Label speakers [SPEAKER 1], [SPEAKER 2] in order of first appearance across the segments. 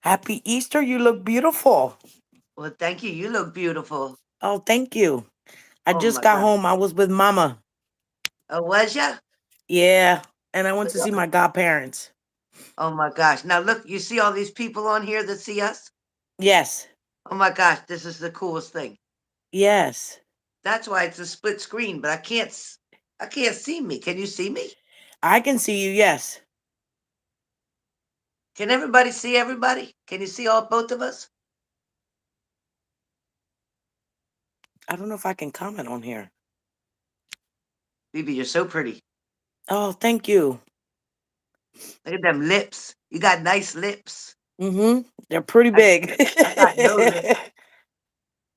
[SPEAKER 1] Happy Easter. You look beautiful.
[SPEAKER 2] Well, thank you. You look beautiful.
[SPEAKER 1] Oh, thank you. I
[SPEAKER 2] Oh
[SPEAKER 1] just
[SPEAKER 2] my
[SPEAKER 1] got
[SPEAKER 2] God.
[SPEAKER 1] home. I was with Mama.
[SPEAKER 2] Oh, was ya?
[SPEAKER 1] Yeah. And I went to see my godparents.
[SPEAKER 2] Oh my gosh. Now look, you see all these people on here that see us?
[SPEAKER 1] Yes.
[SPEAKER 2] Oh my gosh, this is the coolest thing.
[SPEAKER 1] Yes.
[SPEAKER 2] That's why it's a split screen, but I can't see me. Can you see me?
[SPEAKER 1] I can see you. Yes.
[SPEAKER 2] Can everybody see everybody? Can you see all both of us?
[SPEAKER 1] I don't know if I can comment on here.
[SPEAKER 2] Bibi, you're so pretty.
[SPEAKER 1] Oh, thank you.
[SPEAKER 2] Look at them lips. You got nice lips.
[SPEAKER 1] Mm-hmm. They're pretty
[SPEAKER 2] I
[SPEAKER 1] big.
[SPEAKER 2] I got no lips.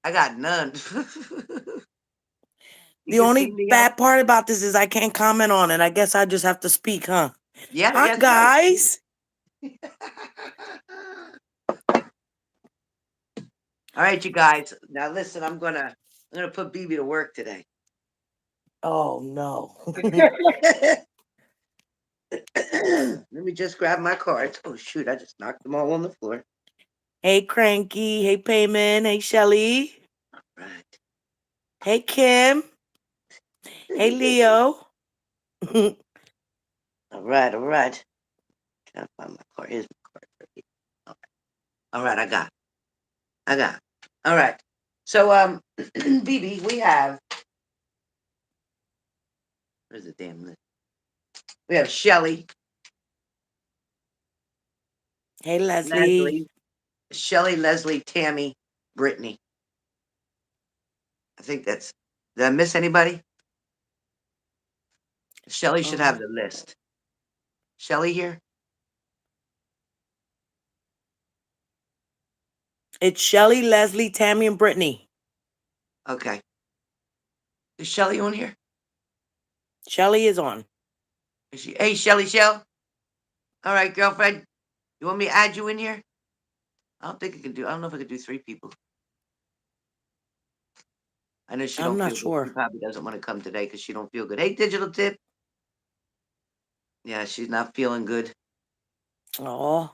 [SPEAKER 2] I got none. You
[SPEAKER 1] The
[SPEAKER 2] can see
[SPEAKER 1] only
[SPEAKER 2] me out?
[SPEAKER 1] bad part about this is I can't comment on it. I guess I just have to speak, huh?
[SPEAKER 2] Yeah,
[SPEAKER 1] Hi,
[SPEAKER 2] yes, right.
[SPEAKER 1] guys.
[SPEAKER 2] All right, you guys. Now listen, I'm gonna put Bibi to work today.
[SPEAKER 1] Oh, no.
[SPEAKER 2] Let me just grab my cards. Oh shoot, I just knocked them all on the floor.
[SPEAKER 1] Hey, Cranky. Hey, Payman. Hey, Shelly.
[SPEAKER 2] Right.
[SPEAKER 1] Hey, Kim. Hey, Leo.
[SPEAKER 2] All right, all right. Can I find my card? Here's my card right here. All right, I got. It. I got. It. All right. So Bibi, we have. Where's the damn list? We have Shelly,
[SPEAKER 1] Hey, Leslie.
[SPEAKER 2] Leslie, Shelly, Leslie, Tammy, Brittney. I think that's. Did I miss anybody? Shelly should have
[SPEAKER 1] Uh,
[SPEAKER 2] the list. Shelly here?
[SPEAKER 1] it's Shelly, Leslie, Tammy, and Brittany.
[SPEAKER 2] Okay. Is Shelly on here?
[SPEAKER 1] Shelly is on.
[SPEAKER 2] Is she? Hey, Shelly Shell. All right, girlfriend. You want me to add you in here? I don't think I can do. I don't know if I could do three people. I know she
[SPEAKER 1] I'm
[SPEAKER 2] don't
[SPEAKER 1] not
[SPEAKER 2] feel good. She
[SPEAKER 1] sure.
[SPEAKER 2] probably doesn't want to come today because she don't feel good. Hey, digital tip. Yeah, she's not feeling good.
[SPEAKER 1] Oh,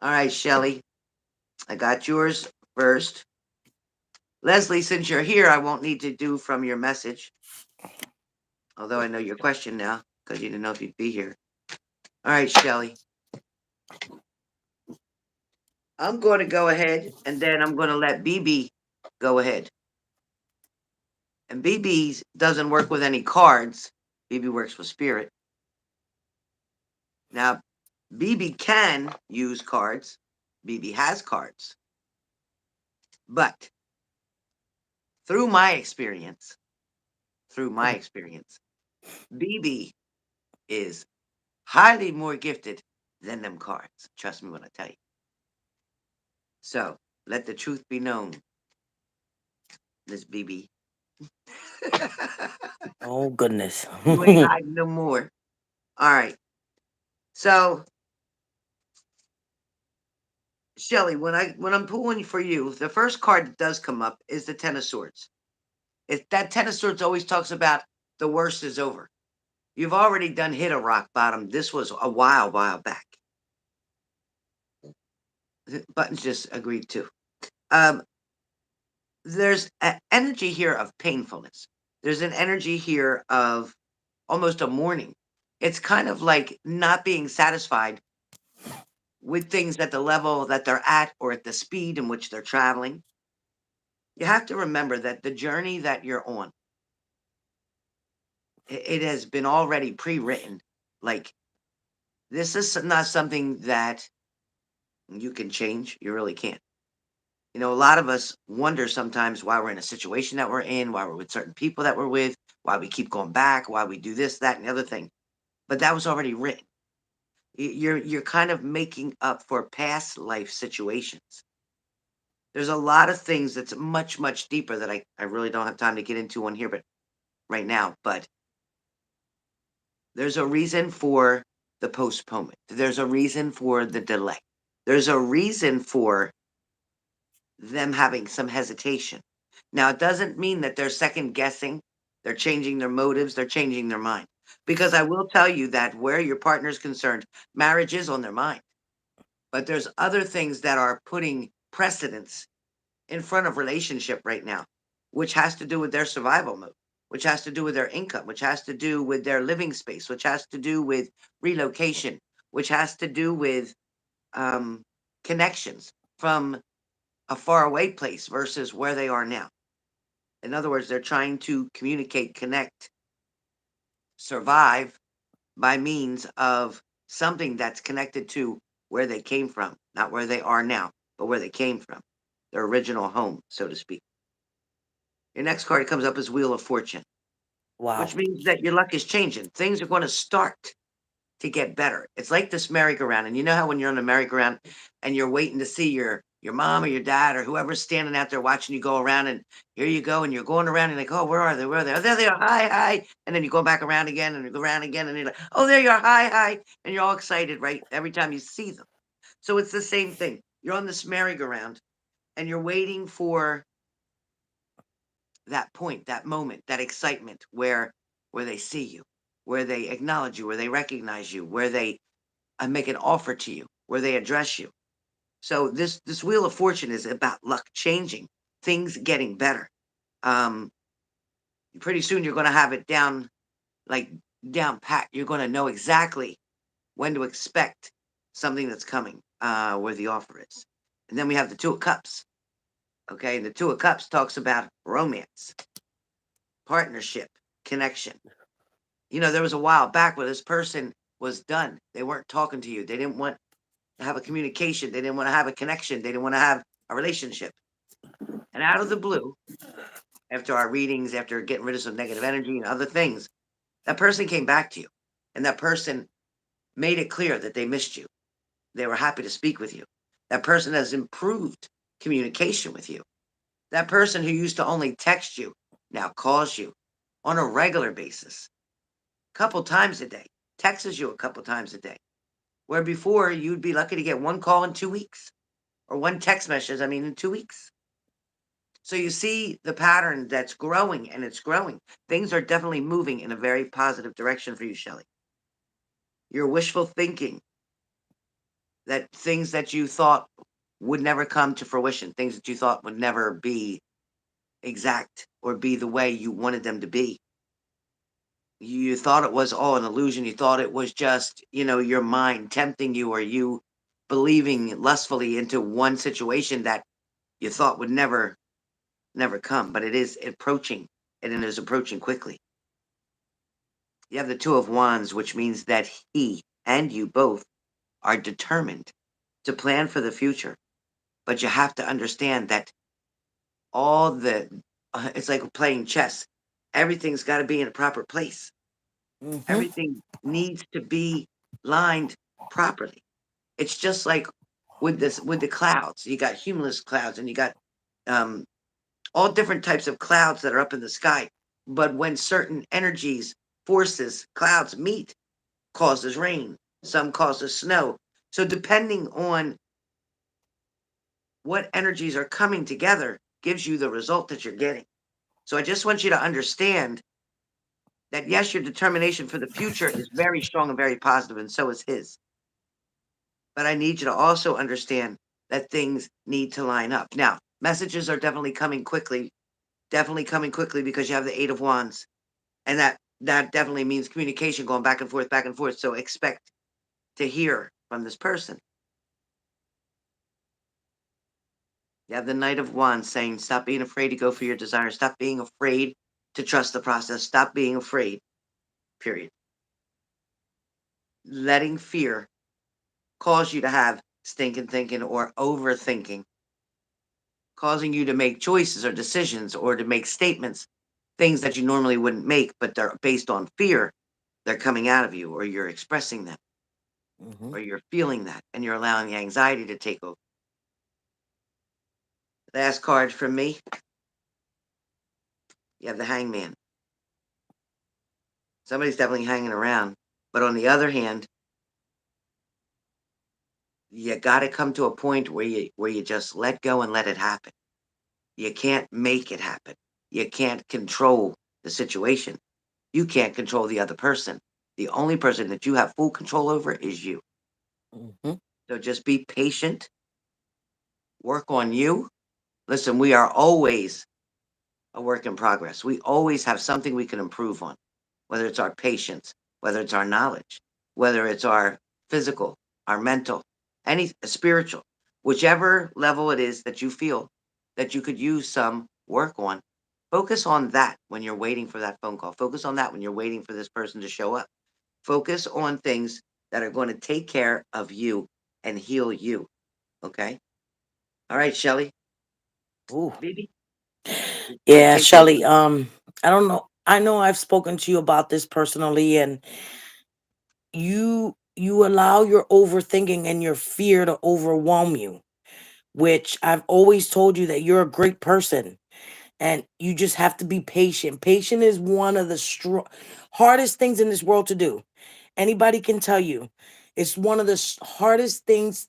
[SPEAKER 2] All right, Shelly. I got yours first. Leslie, since you're here, I won't need to do from your message. Although I know your question now because you didn't know if you'd be here. All right, Shelly. I'm going to go ahead and then I'm going to let BB go ahead. And BB doesn't work with any cards. BB works with spirit. Now, BB can use cards. BB has cards. But through my experience, BB is highly more gifted than them cards. Trust me when I tell you. So let the truth be known, Miss BB.
[SPEAKER 1] oh goodness.
[SPEAKER 2] You ain't hiding no more. All right. So Shelly, when I'm pulling for you, the first card that does come up is the Ten of Swords. That Ten of Swords always talks about the worst is over. You've already done hit a rock bottom. This was a while back. Buttons just agreed to. Um, there's an energy here of painfulness. There's an energy here of almost a mourning. It's kind of like not being satisfied with things at the level that they're at or at the speed in which they're traveling. You have to remember that the journey that you're on, it has been already pre-written. Like this is not something that you can change. You really can't. You know, a lot of us wonder sometimes why we're in a situation that we're in, why we're with certain people that we're with, why we keep going back, why we do this, that, and the other thing. But that was already written. You're kind of making up for past life situations. There's a lot of things that's much deeper that I really don't have time to get into on here, but right now. But there's a reason for the postponement. There's a reason for the delay. There's a reason for them having some hesitation. Now, it doesn't mean that they're second guessing, they're changing their motives, they're changing their mind. Because I will tell you that where your partner is concerned, marriage is on their mind. But there's other things that are putting precedence in front of relationship right now, which has to do with their survival mode, which has to do with their income, which has to do with their living space, which has to do with relocation, which has to do with um, connections from a faraway place versus where they are now. In other words, they're trying to communicate, connect, survive by means of something that's connected to where they came from, not where they are now, but where they came from, their original home, so to speak. Your next card comes up as Wheel of Fortune,
[SPEAKER 1] Wow.
[SPEAKER 2] which means that your luck is changing. Things are going to start to get better. It's like this merry-go-round, and you know how when you're on a merry-go-round and you're waiting to see your mom or your dad or whoever's standing out there watching you go around, and here you go, and you're going around, and like, oh, where are they? Where are they? Oh, there they are. Hi, hi. And then you go back around again, and you go around again, and you're like, oh, there you are. Hi, hi. And you're all excited, right? Every time you see them. So it's the same thing. You're on this merry-go-round, and you're waiting for that point, that moment, that excitement where they see you, where they acknowledge you, where they recognize you, where they make an offer to you, where they address you. So this Wheel of Fortune is about luck changing, things getting better. Um, Pretty soon you're going to have it down, like down pat. You're going to know exactly when to expect something that's coming, where the offer is. And then we have the Two of Cups. Okay, and the Two of Cups talks about romance, partnership, connection. You know, there was a while back where this person was done. They weren't talking to you. They didn't want to have a communication. They didn't want to have a connection. They didn't want to have a relationship. And out of the blue, after our readings, after getting rid of some negative energy and other things, that person came back to you. And that person made it clear that they missed you. They were happy to speak with you. That person has improved communication with you. That person who used to only text you now calls you on a regular basis, a couple times a day, texts you a couple times a day. Where before you'd be lucky to get one call in 2 weeks or one text message, I mean, in 2 weeks. So you see the pattern that's growing and it's growing. Things are definitely moving in a very positive direction for you, Shelly. Your wishful thinking that things that you thought would never come to fruition, things that you thought would never be exact or be the way you wanted them to be. You thought it was all an illusion. You thought it was just, your mind tempting you or you believing lustfully into one situation that you thought would never come, but it is approaching and it is approaching quickly. You have the Two of Wands, which means that he and you both are determined to plan for the future. But you have to understand that all it's like playing chess. Everything's got to be in a proper place.
[SPEAKER 1] Mm-hmm.
[SPEAKER 2] Everything needs to be lined properly. It's just like with the clouds. You got cumulus clouds and you got um, all different types of clouds that are up in the sky. But when certain energies, forces, clouds meet, causes rain. Some causes snow. So depending on what energies are coming together gives you the result that you're getting. So I just want you to understand that yes, your determination for the future is very strong and very positive, and so is his. But I need you to also understand that things need to line up. Now, messages are definitely coming quickly because you have the Eight of Wands, and that definitely means communication going back and forth, back and forth. So expect to hear from this person. You have the Knight of Wands saying, stop being afraid to go for your desires. Stop being afraid to trust the process. Stop being afraid, period. Letting fear cause you to have stinking thinking or overthinking, causing you to make choices or decisions or to make statements, things that you normally wouldn't make, but they're based on fear. They're coming out of you, or you're expressing them,
[SPEAKER 1] Mm-hmm.
[SPEAKER 2] or you're feeling that, and you're allowing the anxiety to take over. Last card from me, you have the Hangman. Somebody's definitely hanging around. But on the other hand, you got to come to a point where you just let go and let it happen. You can't make it happen. You can't control the situation. You can't control the other person. The only person that you have full control over is you.
[SPEAKER 1] Hmm.
[SPEAKER 2] So just be patient, work on you. Listen, we are always a work in progress. We always have something we can improve on, whether it's our patience, whether it's our knowledge, whether it's our physical, our mental, any spiritual, whichever level it is that you feel that you could use some work on. Focus on that when you're waiting for that phone call. Focus on that when you're waiting for this person to show up. Focus on things that are going to take care of you and heal you. Okay. All right, Shelly.
[SPEAKER 1] Ooh.
[SPEAKER 2] Baby, want to
[SPEAKER 1] Yeah,
[SPEAKER 2] take over?
[SPEAKER 1] Shelly. I don't know. I know I've spoken to you about this personally, and you allow your overthinking and your fear to overwhelm you, which I've always told you that you're a great person, and you just have to be patient. Patient is one of the hardest things in this world to do. Anybody can tell you, it's one of the hardest things.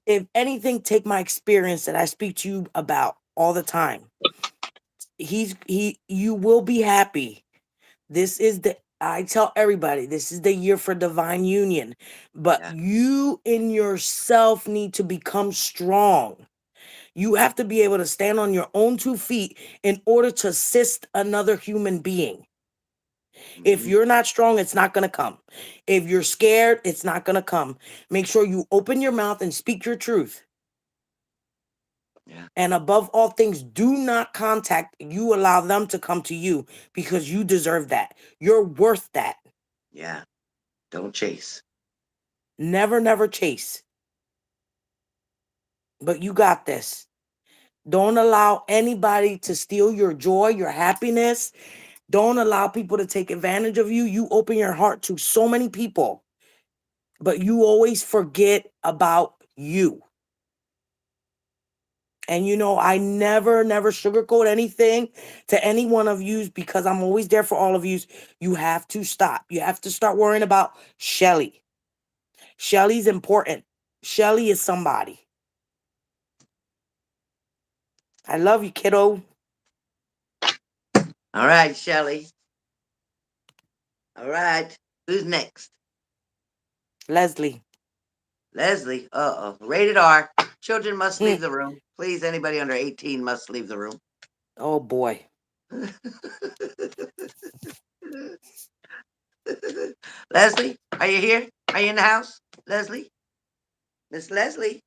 [SPEAKER 1] If anything, take my experience that I speak to you about all the time. You will be happy. This is the I tell everybody, this is the year for divine union. But
[SPEAKER 2] Yeah.
[SPEAKER 1] you in yourself need to become strong. You have to be able to stand on your own 2 feet in order to assist another human being. If
[SPEAKER 2] Hmm.
[SPEAKER 1] you're not strong, it's not going to come. If you're scared, it's not going to come. Make sure you open your mouth and speak your truth.
[SPEAKER 2] Yeah.
[SPEAKER 1] And above all things, do not contact you. Allow them to come to you because you deserve that. You're worth that.
[SPEAKER 2] Yeah. Don't chase.
[SPEAKER 1] Never, never chase. But you got this. Don't allow anybody to steal your joy, your happiness. Don't allow people to take advantage of you. You open your heart to so many people, but you always forget about you. And I never, never sugarcoat anything to any one of you because I'm always there for all of you. You have to stop. You have to start worrying about Shelly. Shelly's important. Shelly is somebody. I love you, kiddo.
[SPEAKER 2] All right, Shelly. All right. Who's next?
[SPEAKER 1] Leslie.
[SPEAKER 2] Leslie. Rated R. Children must
[SPEAKER 1] Hmm.
[SPEAKER 2] leave the room. Please, anybody under 18 must leave the room.
[SPEAKER 1] Oh boy.
[SPEAKER 2] Leslie, are you here? Are you in the house? Leslie? Miss Leslie?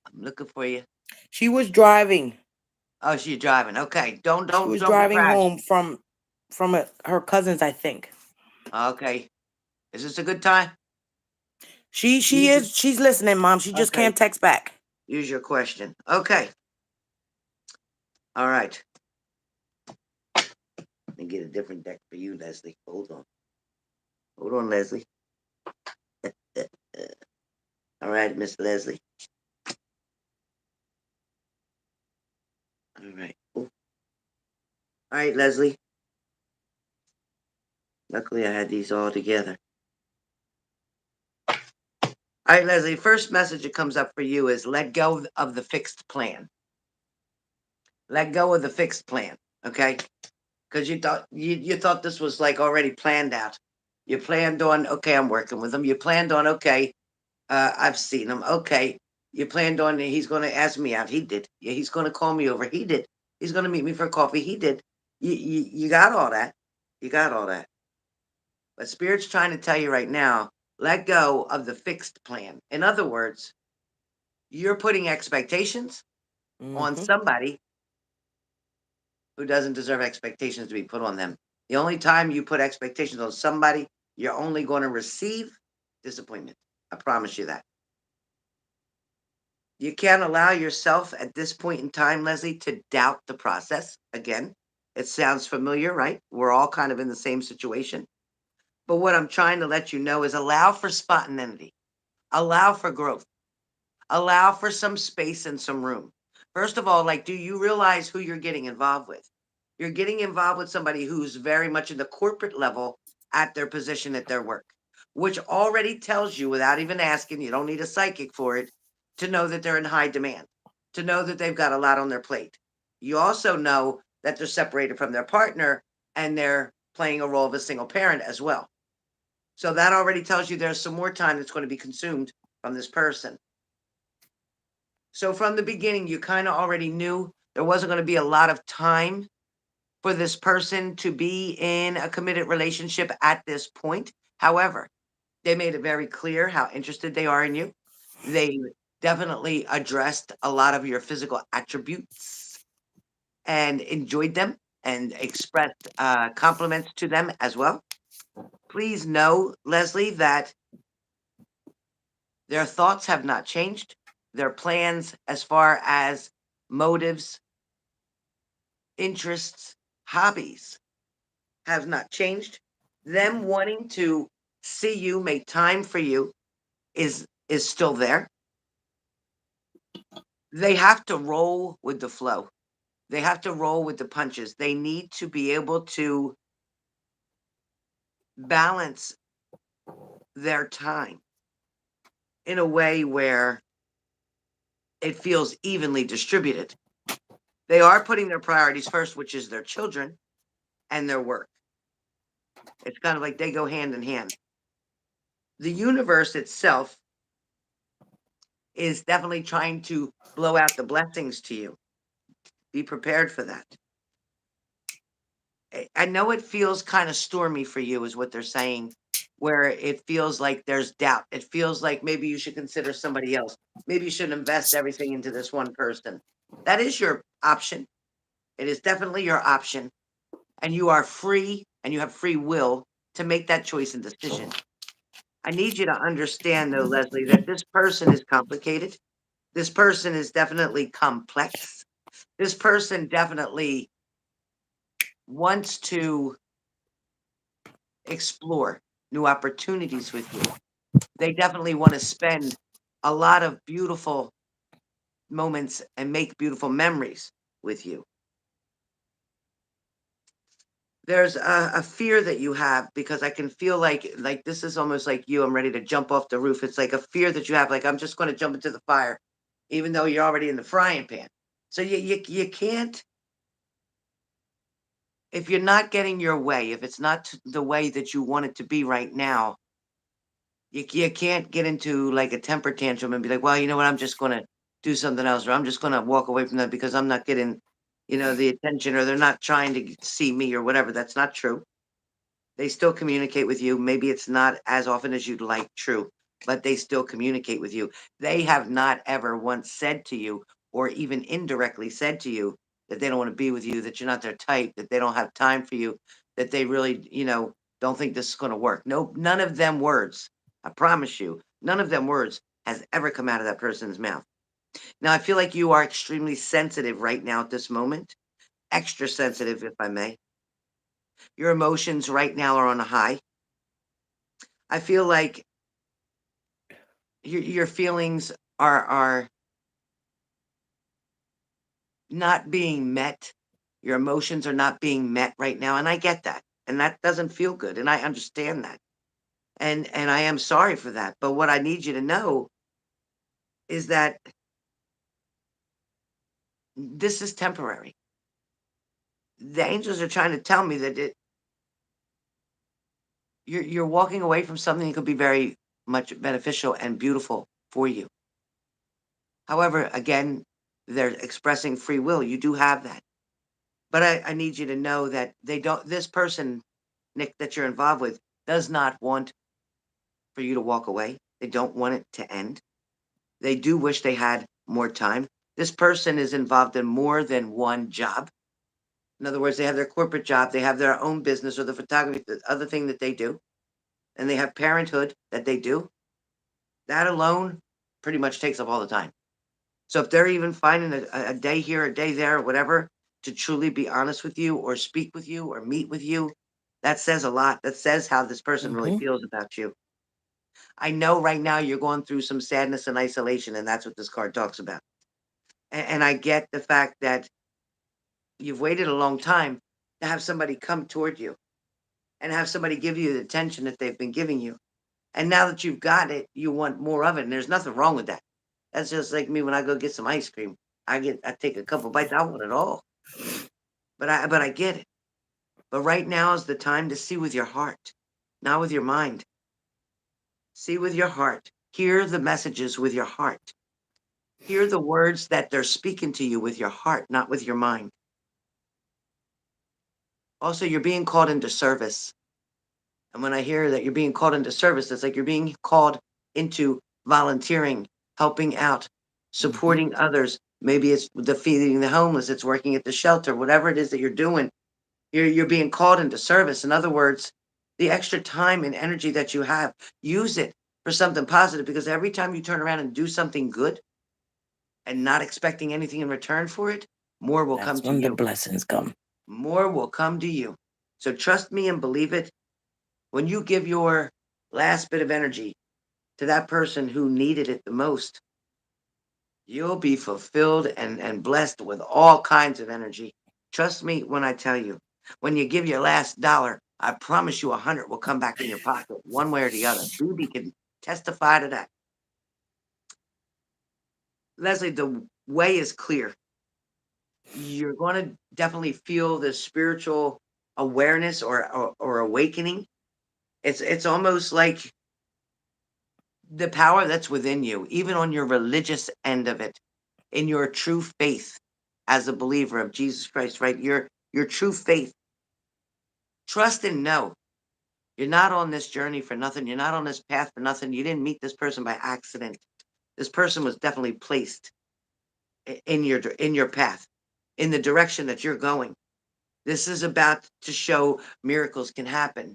[SPEAKER 2] I'm looking for you.
[SPEAKER 1] She was driving.
[SPEAKER 2] Oh, she's driving. Okay. Don't
[SPEAKER 1] She
[SPEAKER 2] don't
[SPEAKER 1] was
[SPEAKER 2] don't be
[SPEAKER 1] driving
[SPEAKER 2] crashing.
[SPEAKER 1] home from her cousins, I think.
[SPEAKER 2] Okay. Is this a good time?
[SPEAKER 1] She
[SPEAKER 2] Use your,
[SPEAKER 1] she's listening, Mom. She just
[SPEAKER 2] okay.
[SPEAKER 1] can't text back.
[SPEAKER 2] Use your question. Okay. All right. Let me get a different deck for you, Leslie. Hold on. Hold on, Leslie. All right, Miss Leslie. All right. Ooh. All right, Leslie. Luckily, I had these all together. All right, Leslie. First message that comes up for you is let go of the fixed plan. Let go of the fixed plan. Okay, because you thought this was like already planned out. You planned on okay, I'm working with him. You planned on okay, I've seen him. Okay, you planned on he's going to ask me out. He did. Yeah, he's going to call me over. He did. He's going to meet me for coffee. He did. You got all that. You got all that. But Spirit's trying to tell you right now, let go of the fixed plan. In other words, you're putting expectations on
[SPEAKER 1] Mm-hmm.
[SPEAKER 2] somebody who doesn't deserve expectations to be put on them. The only time you put expectations on somebody, you're only going to receive disappointment. I promise you that. You can't allow yourself at this point in time, Leslie, to doubt the process. Again, it sounds familiar, right? We're all kind of in the same situation. But what I'm trying to let you know is allow for spontaneity, allow for growth, allow for some space and some room. First of all, like, do you realize who you're getting involved with? You're getting involved with somebody who's very much in the corporate level at their position at their work, which already tells you without even asking, you don't need a psychic for it, to know that they're in high demand. to know that they've got a lot on their plate. You also know that they're separated from their partner and they're playing a role of a single parent as well. So that already tells you there's some more time that's going to be consumed from this person. So from the beginning, you kind of already knew there wasn't going to be a lot of time for this person to be in a committed relationship at this point. However, they made it very clear how interested they are in you. They definitely addressed a lot of your physical attributes and enjoyed them and expressed compliments to them as well. Please know, Leslie, that their thoughts have not changed. Their plans, as far as motives, interests, hobbies, have not changed. Them wanting to see you, make time for you, is still there. They have to roll with the flow. They have to roll with the punches. They need to be able to balance their time in a way where it feels evenly distributed. They are putting their priorities first, which is their children and their work. It's kind of like they go hand in hand. The universe itself is definitely trying to blow out the blessings to you. Be prepared for that. I know it feels kind of stormy for you, is what they're saying, where it feels like there's doubt. It feels like maybe you should consider somebody else. Maybe you should invest everything into this one person. That is your option. It is definitely your option. And you are free and you have free will to make that choice and decision. I need you to understand, though, Leslie, that this person is complicated. This person is definitely complex. This person definitely wants to explore new opportunities with you. They definitely want to spend a lot of beautiful moments and make beautiful memories with you. There's a fear that you have because I can feel like this is almost like you. I'm ready to jump off the roof. It's like a fear that you have, like I'm just going to jump into the fire, even though you're already in the frying pan. So you can't, if you're not getting your way, if it's not the way that you want it to be right now, you can't get into like a temper tantrum and be like, well, you know what, I'm just going to do something else, or I'm just going to walk away from that because I'm not getting, the attention, or they're not trying to see me or whatever. That's not true. They still communicate with you. Maybe it's not as often as you'd like, true, but they still communicate with you. They have not ever once said to you, or even indirectly said to you, that they don't want to be with you, that you're not their type, that they don't have time for you, that they really, don't think this is going to work. No, none of them words, I promise you, none of them words has ever come out of that person's mouth. Now, I feel like you are extremely sensitive right now at this moment, extra sensitive, if I may. Your emotions right now are on a high. I feel like your feelings are not being met. Your emotions are not being met right now, and I get that. And that doesn't feel good, and I understand that. And I am sorry for that. But what I need you to know is that this is temporary. The angels are trying to tell me that you're walking away from something that could be very much beneficial and beautiful for you. However, again, they're expressing free will. You do have that. But I need you to know that they don't, this person, Nick, that you're involved with, does not want for you to walk away. They don't want it to end. They do wish they had more time. This person is involved in more than one job. In other words, they have their corporate job, they have their own business or the photography, the other thing that they do, and they have parenthood that they do. That alone pretty much takes up all the time. So if they're even finding a day here, a day there, or whatever, to truly be honest with you or speak with you or meet with you, that says a lot. That says how this person really
[SPEAKER 1] Hmm.
[SPEAKER 2] feels about you. I know right now you're going through some sadness and isolation, and that's what this card talks about. And I get the fact that you've waited a long time to have somebody come toward you and have somebody give you the attention that they've been giving you. And now that you've got it, you want more of it. And there's nothing wrong with that. That's just like me when I go get some ice cream. I take a couple bites. I want it all, but I get it. But right now is the time to see with your heart, not with your mind. See with your heart. Hear the messages with your heart. Hear the words that they're speaking to you with your heart, not with your mind. Also, you're being called into service. And when I hear that you're being called into service, it's like you're being called into volunteering, helping out,
[SPEAKER 1] Hmm.
[SPEAKER 2] supporting others. Maybe it's the feeding the homeless, it's working at the shelter, whatever it is that you're doing, you're being called into service. In other words, the extra time and energy that you have, use it for something positive because every time you turn around and do something good and not expecting anything in return for it, more will come
[SPEAKER 1] That's
[SPEAKER 2] to
[SPEAKER 1] when the
[SPEAKER 2] you.
[SPEAKER 1] blessings come.
[SPEAKER 2] More will come to you. So trust me and believe it. When you give your last bit of energy to that person who needed it the most, you'll be fulfilled and blessed with all kinds of energy. Trust me when I tell you, when you give your last dollar, I promise you 100 will come back in your pocket one way or the other. BB can testify to that. Leslie, the way is clear. You're going to definitely feel the spiritual awareness or awakening. It's almost like the power that's within you, even on your religious end of it, in your true faith as a believer of Jesus Christ, right? Your true faith. Trust and know you're not on this journey for nothing. You're not on this path for nothing. You didn't meet this person by accident. This person was definitely placed in your path, in the direction that you're going. This is about to show miracles can happen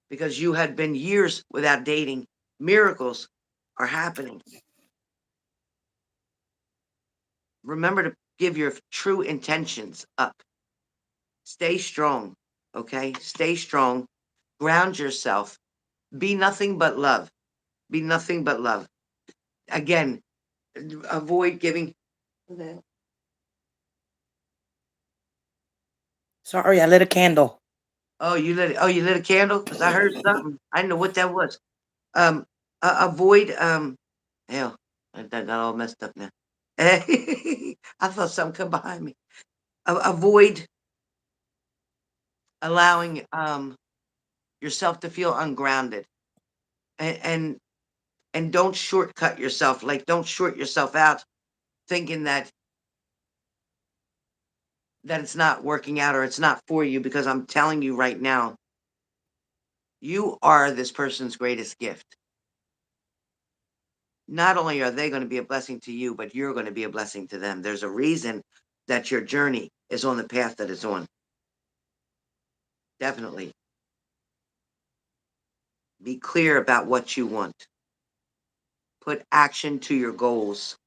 [SPEAKER 2] because you had been years without dating. Miracles are happening. Remember to give your true intentions up. Stay strong, okay? Stay strong. Ground yourself. Be nothing but love. Be nothing but love. Again, avoid giving.
[SPEAKER 1] Sorry, I lit a candle.
[SPEAKER 2] Oh, you lit a candle because I heard something. I didn't know what that was. Um, avoid. Hell, that got all messed up now. I thought something come behind me. Avoid allowing yourself to feel ungrounded, and and don't shortcut yourself. Like don't short yourself out thinking that it's not working out or it's not for you because I'm telling you right now, you are this person's greatest gift. Not only are they going to be a blessing to you, but you're going to be a blessing to them. There's a reason that your journey is on the path that it's on. Definitely be clear about what you want. Put action to your goals.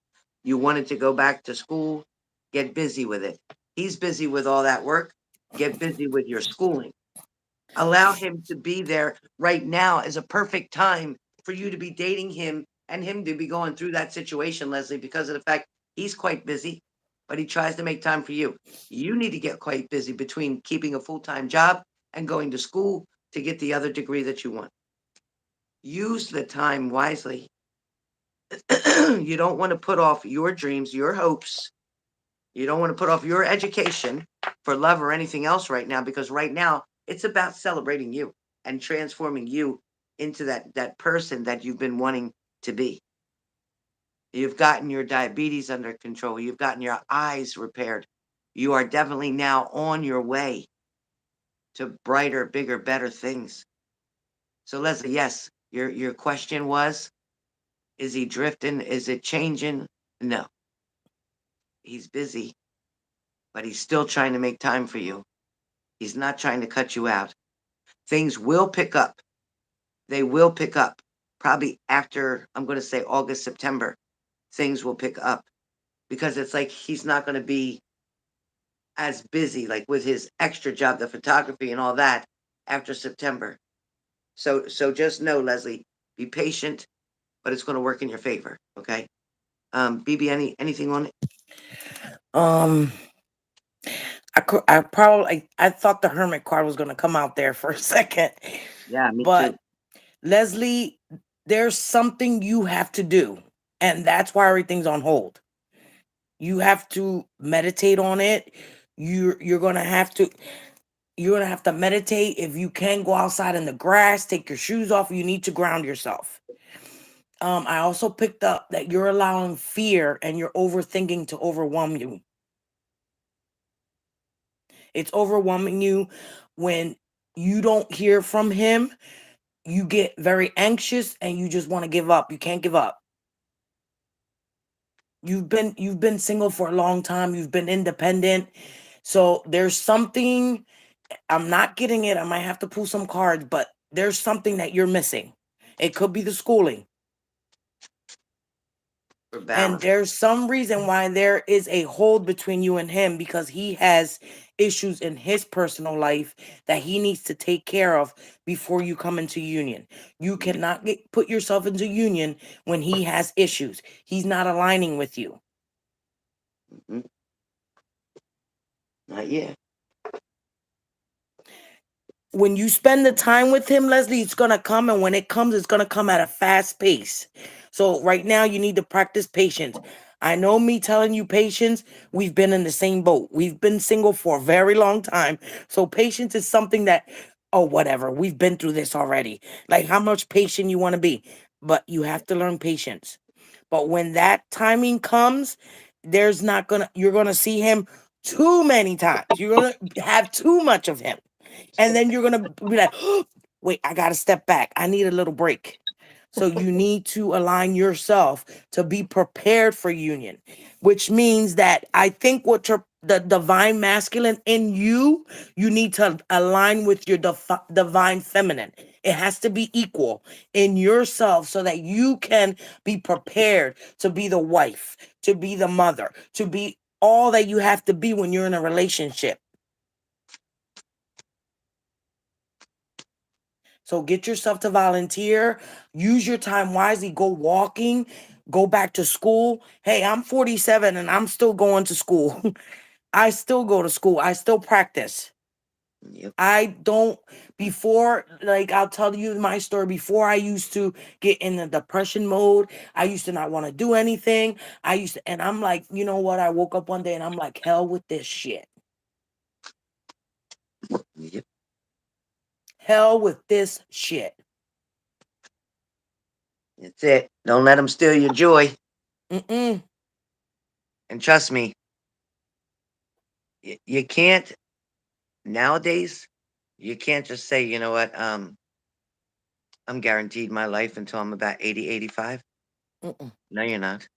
[SPEAKER 2] You wanted to go back to school, get busy with it. He's busy with all that work. Get busy with your schooling. Allow him to be there right now is a perfect time for you to be dating him and him to be going through that situation, Leslie, because of the fact he's quite busy, but he tries to make time for you. You need to get quite busy between keeping a full time job and going to school to get the other degree that you want. Use the time wisely. You don't want to put off your dreams, your hopes. You don't want to put off your education for love or anything else right now because right now it's about celebrating you and transforming you into that person that you've been wanting to be. You've gotten your diabetes under control. You've gotten your eyes repaired. You are definitely now on your way to brighter, bigger, better things. So Leslie, yes, your question was, is he drifting? Is it changing? No. He's busy, but he's still trying to make time for you. He's not trying to cut you out. Things will pick up. They will pick up. Probably after, I'm going to say August, September, things will pick up because it's like he's not going to be as busy, like with his extra job, the photography and all that, after September. So just know, Leslie, be patient, but it's going to work in your favor. Okay. BB, anything on it?
[SPEAKER 1] Um, I probably I thought the hermit card was gonna come out there for a second,
[SPEAKER 2] Yeah, me too.
[SPEAKER 1] but Leslie, there's something you have to do, and that's why everything's on hold. You have to meditate on it. You're gonna have to meditate. If you can go outside in the grass, take your shoes off. You need to ground yourself. I also picked up that you're allowing fear and you're overthinking to overwhelm you. It's overwhelming you when you don't hear from him. You get very anxious and you just want to give up. You can't give up. You've been single for a long time. You've been independent. So there's something, I'm not getting it. I might have to pull some cards, but there's something that you're missing. It could be the schooling.
[SPEAKER 2] For
[SPEAKER 1] And
[SPEAKER 2] balance.
[SPEAKER 1] there's some reason why there is a hold between you and him because he has issues in his personal life that he needs to take care of before you come into union. You cannot put yourself into union when he has issues. He's not aligning with you.
[SPEAKER 2] Mhm. Not yet.
[SPEAKER 1] When you spend the time with him, Leslie, it's gonna come, and when it comes, it's gonna come at a fast pace. So right now, you need to practice patience. I know me telling you patience, we've been in the same boat. We've been single for a very long time. So patience is something that, oh, whatever, we've been through this already. Like how much patient you want to be, but you have to learn patience. But when that timing comes, you're gonna see him too many times. You're gonna have too much of him. And then you're gonna be like, wait, I gotta step back. I need a little break. So you need to align yourself to be prepared for union, which means that I think the divine masculine in you, you need to align with your divine feminine. It has to be equal in yourself so that you can be prepared to be the wife, to be the mother, to be all that you have to be when you're in a relationship. So get yourself to volunteer, use your time wisely, go walking, go back to school. Hey, I'm 47 and I'm still going to school. I still go to school. I still practice.
[SPEAKER 2] Yep.
[SPEAKER 1] I don't, before, like, I'll tell you my story. Before, I used to get in the depression mode. I used to not want to do anything. And I'm like, you know what? I woke up one day and I'm like, hell with this shit.
[SPEAKER 2] Yep.
[SPEAKER 1] Hell with this shit.
[SPEAKER 2] That's it. Don't let them steal your joy.
[SPEAKER 1] Mm-mm.
[SPEAKER 2] And trust me, you can't nowadays. You can't just say, you know what, I'm guaranteed my life until I'm about 80, 85.
[SPEAKER 1] Mm-mm.
[SPEAKER 2] No, you're not.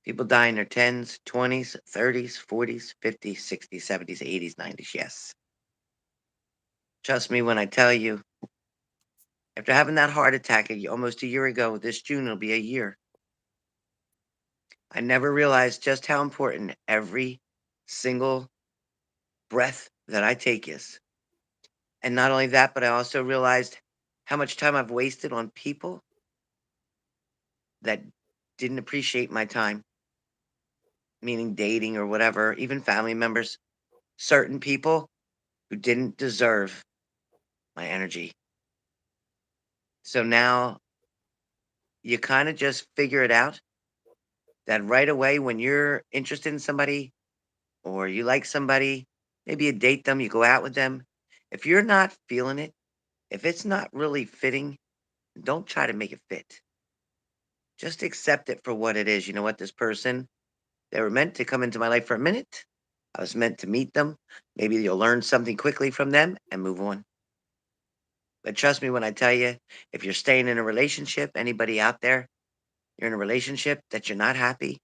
[SPEAKER 2] People die in their 10s, 20s, 30s, 40s, 50s, 60s, 70s, 80s, 90s. Yes. Trust me when I tell you, after having that heart attack almost a year ago, this June it'll be a year. I never realized just how important every single breath that I take is. And not only that, but I also realized how much time I've wasted on people that didn't appreciate my time, meaning dating or whatever, even family members, certain people who didn't deserve my energy. So now you kind of just figure it out that right away when you're interested in somebody or you like somebody, maybe you date them, you go out with them. If you're not feeling it, if it's not really fitting, don't try to make it fit. Just accept it for what it is. You know what? This person, they were meant to come into my life for a minute. I was meant to meet them. Maybe you'll learn something quickly from them and move on. But trust me when I tell you, if you're staying in a relationship, anybody out there, you're in a relationship that you're not happy,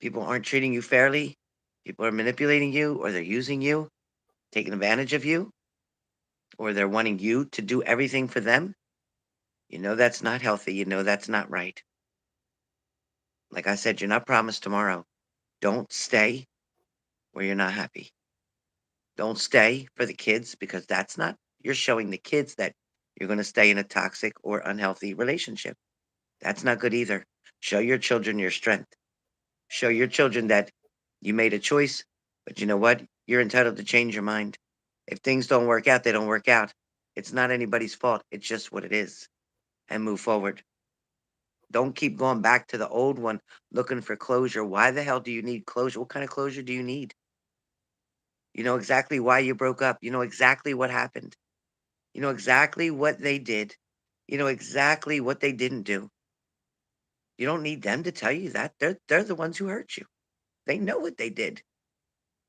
[SPEAKER 2] people aren't treating you fairly, people are manipulating you, or they're using you, taking advantage of you, or they're wanting you to do everything for them, you know that's not healthy. You know that's not right. Like I said, you're not promised tomorrow. Don't stay where you're not happy. Don't stay for the kids because that's not, you're showing the kids that you're going to stay in a toxic or unhealthy relationship. That's not good either. Show your children your strength. Show your children that you made a choice, but you know what? You're entitled to change your mind. If things don't work out, they don't work out. It's not anybody's fault. It's just what it is. And move forward. Don't keep going back to the old one looking for closure. Why the hell do you need closure? What kind of closure do you need? You know exactly why you broke up. You know exactly what happened. You know exactly what they did. You know exactly what they didn't do. You don't need them to tell you that. They're the ones who hurt you. They know what they did.